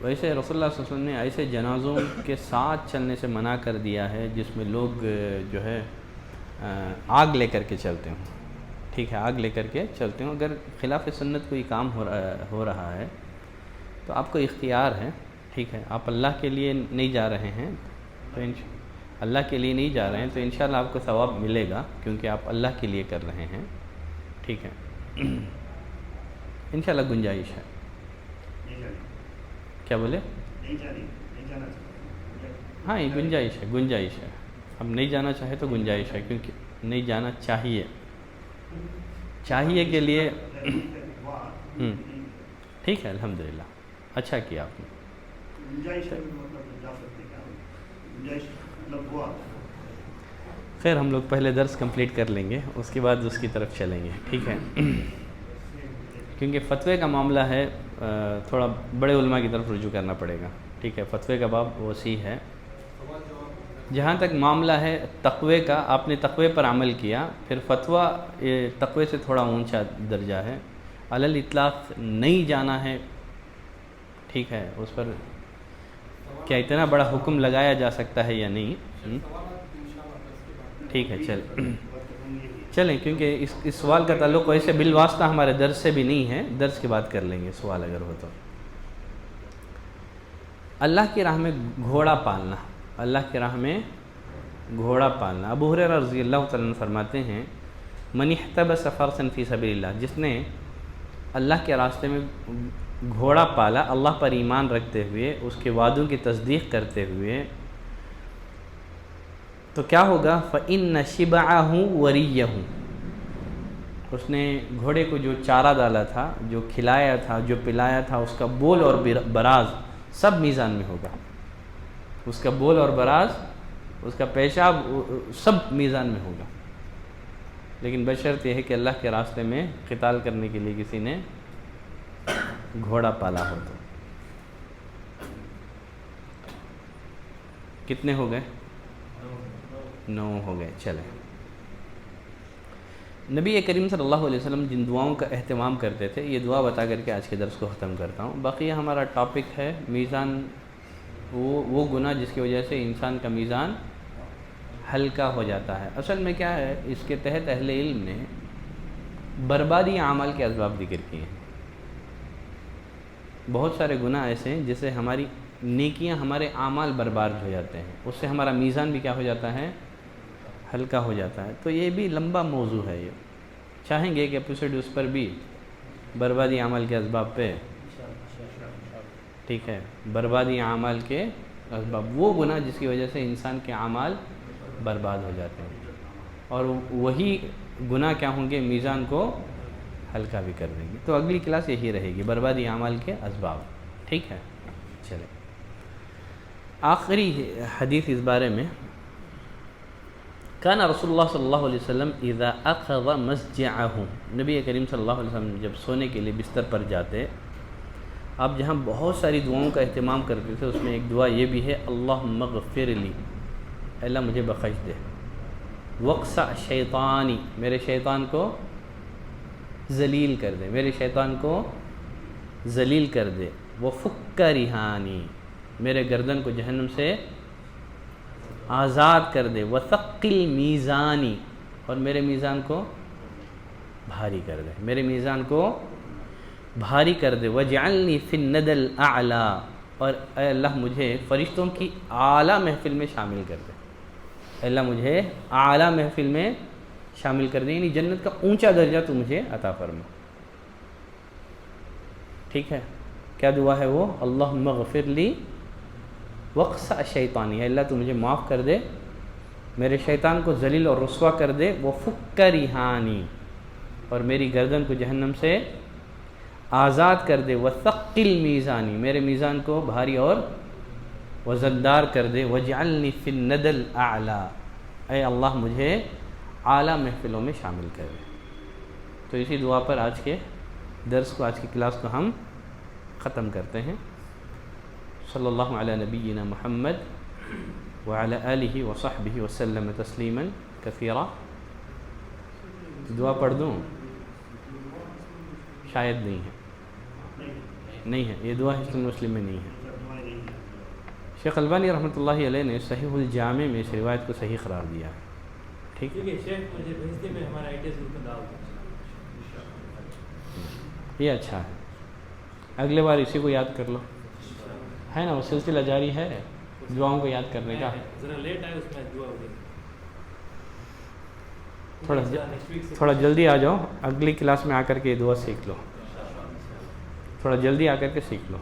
ویسے رسول اللہ صلی اللہ علیہ وسلم نے ایسے جنازوں کے ساتھ چلنے سے منع کر دیا ہے جس میں لوگ جو ہے آگ لے کر کے چلتے ہوں، ٹھیک ہے، آگ لے کر کے چلتے ہوں۔ اگر خلاف سنت کوئی کام ہو رہا ہے تو آپ کو اختیار ہے، ٹھیک ہے، آپ اللہ کے لیے نہیں جا رہے ہیں تو اللہ کے لیے نہیں جا رہے ہیں تو انشاءاللہ آپ کو ثواب ملے گا، کیونکہ آپ اللہ کے لیے کر رہے ہیں، ٹھیک ہے، انشاءاللہ گنجائش ہے۔ کیا بولے؟ ہاں یہ گنجائش ہے، اب نہیں جانا چاہے تو گنجائش ہے، کیونکہ نہیں جانا چاہیے کے لیے ٹھیک ہے، الحمدللہ اچھا کیا آپ نے۔ خیر ہم لوگ پہلے درس کمپلیٹ کر لیں گے، اس کے بعد اس کی طرف چلیں گے، ٹھیک ہے، کیونکہ فتوے کا معاملہ ہے، تھوڑا بڑے علماء کی طرف رجوع کرنا پڑے گا، ٹھیک ہے، فتوے کا باب وسیع ہے۔ جہاں تک معاملہ ہے تقوی کا، آپ نے تقوی پر عمل کیا، پھر فتویٰ تقوی سے تھوڑا اونچا درجہ ہے، علی الاطلاق نہیں جانا ہے، ٹھیک ہے، اس پر کیا اتنا بڑا حکم لگایا جا سکتا ہے یا نہیں؟ ٹھیک ہے چلیں، کیونکہ اس سوال کا تعلق ویسے بالواسطہ ہمارے درس سے بھی نہیں ہے، درس کے بعد کر لیں گے سوال اگر ہو تو۔ اللہ کی راہ میں گھوڑا پالنا، اللہ کی راہ میں گھوڑا پالنا۔ ابو ہریرہ رضی اللہ تعالیٰ عنہ فرماتے ہیں من احتبس فرسا فی سبیل اللہ، جس نے اللہ کے راستے میں گھوڑا پالا اللہ پر ایمان رکھتے ہوئے، اس کے وعدوں کی تصدیق کرتے ہوئے، تو کیا ہوگا؟ فَإِنَّ شِبْعَهُ وَرِيَّهُ، اس نے گھوڑے کو جو چارہ ڈالا تھا، جو کھلایا تھا، جو پلایا تھا، اس کا بول اور براز سب میزان میں ہوگا، اس کا بول اور براز، اس کا پیشاب سب میزان میں ہوگا، لیکن بشرط یہ ہے کہ اللہ کے راستے میں قتال کرنے کے لیے کسی نے گھوڑا پالا ہو تو۔ کتنے ہو گئے؟ 9 ہو گئے. چلیں، نبی کریم صلی اللہ علیہ وسلم جن دعاؤں کا اہتمام کرتے تھے یہ دعا بتا کر کے آج کے درس کو ختم کرتا ہوں. باقی ہمارا ٹاپک ہے میزان، وہ گناہ جس کی وجہ سے انسان کا میزان ہلکا ہو جاتا ہے. اصل میں کیا ہے، اس کے تحت اہل علم نے بربادی اعمال کے اسباب ذکر کیے ہیں. بہت سارے گناہ ایسے ہیں جس سے ہماری نیکیاں، ہمارے اعمال برباد ہو جاتے ہیں، اس سے ہمارا میزان بھی کیا ہو جاتا ہے؟ ہلکا ہو جاتا ہے. تو یہ بھی لمبا موضوع ہے. یہ چاہیں گے کہ ایپیسوڈ اس پر بھی بربادی اعمال کے اسباب پہ، ٹھیک ہے، بربادی اعمال کے اسباب، وہ گناہ جس کی وجہ سے انسان کے اعمال برباد ہو جاتے ہیں، اور وہی گناہ کیا ہوں گے؟ میزان کو ہلکا بھی کر دیں گے. تو اگلی کلاس یہی رہے گی، بربادی اعمال کے اسباب. ٹھیک ہے، چلیں. آخری حدیث اس بارے میں، کان رسول اللہ صلی اللہ علیہ وسلم اذا اخذ مسجعہ، نبی کریم صلی اللہ علیہ وسلم جب سونے کے لیے بستر پر جاتے، آپ جہاں بہت ساری دعاؤں کا اہتمام کرتے تھے اس میں ایک دعا یہ بھی ہے، اللہم اغفر لی، اللہ مجھے بخش دے، وقصع شیطانی، میرے شیطان کو ذلیل کر دے، میرے شیطان کو ذلیل کر دے، وفک رہانی، میرے گردن کو جہنم سے آزاد کر دے، وثقل میزانی، اور میرے میزان کو بھاری کر دے، میرے میزان کو بھاری کر دے، وجعلنی فی الند الاعلی، اور اے اللہ مجھے فرشتوں کی اعلیٰ محفل میں شامل کر دے، اے اللہ مجھے اعلیٰ محفل میں شامل کر دے، یعنی جنت کا اونچا درجہ تو مجھے عطا فرما. ٹھیک ہے، کیا دعا ہے وہ؟ اللہم اغفر لی وقصع شیطانی، اللہ تو مجھے معاف کر دے، میرے شیطان کو ذلیل اور رسوا کر دے، وفک رہانی، اور میری گردن کو جہنم سے آزاد کر دے، وثقل میزانی، میرے میزان کو بھاری اور وزندار کر دے، وجعلنی فی الند الاعلی، اے اللہ مجھے اعلیٰ محفلوں میں شامل کر دے. تو اسی دعا پر آج کے درس کو، آج کی کلاس کو ہم ختم کرتے ہیں. صلی اللہ علی نبینا محمد وعلی آلہ وصحبہ وسلم تسلیما کثیرا. دعا پڑھ دوں؟ شاید نہیں ہے، نہیں ہے، یہ دعا حسن مسلم میں نہیں ہے. شیخ البانی رحمۃ اللہ علیہ نے صحیح الجامع میں اس روایت کو صحیح قرار دیا ہے. ٹھیک ہے، یہ اچھا ہے، اگلے بار اسی کو یاد کر لو، ہے نا، وہ سلسلہ جاری ہے دعاؤں کو یاد کرنے کا. تھوڑا جلدی آ جاؤ، اگلی کلاس میں آ کر کے یہ دعا سیکھ لو، تھوڑا جلدی آ کر کے سیکھ لو.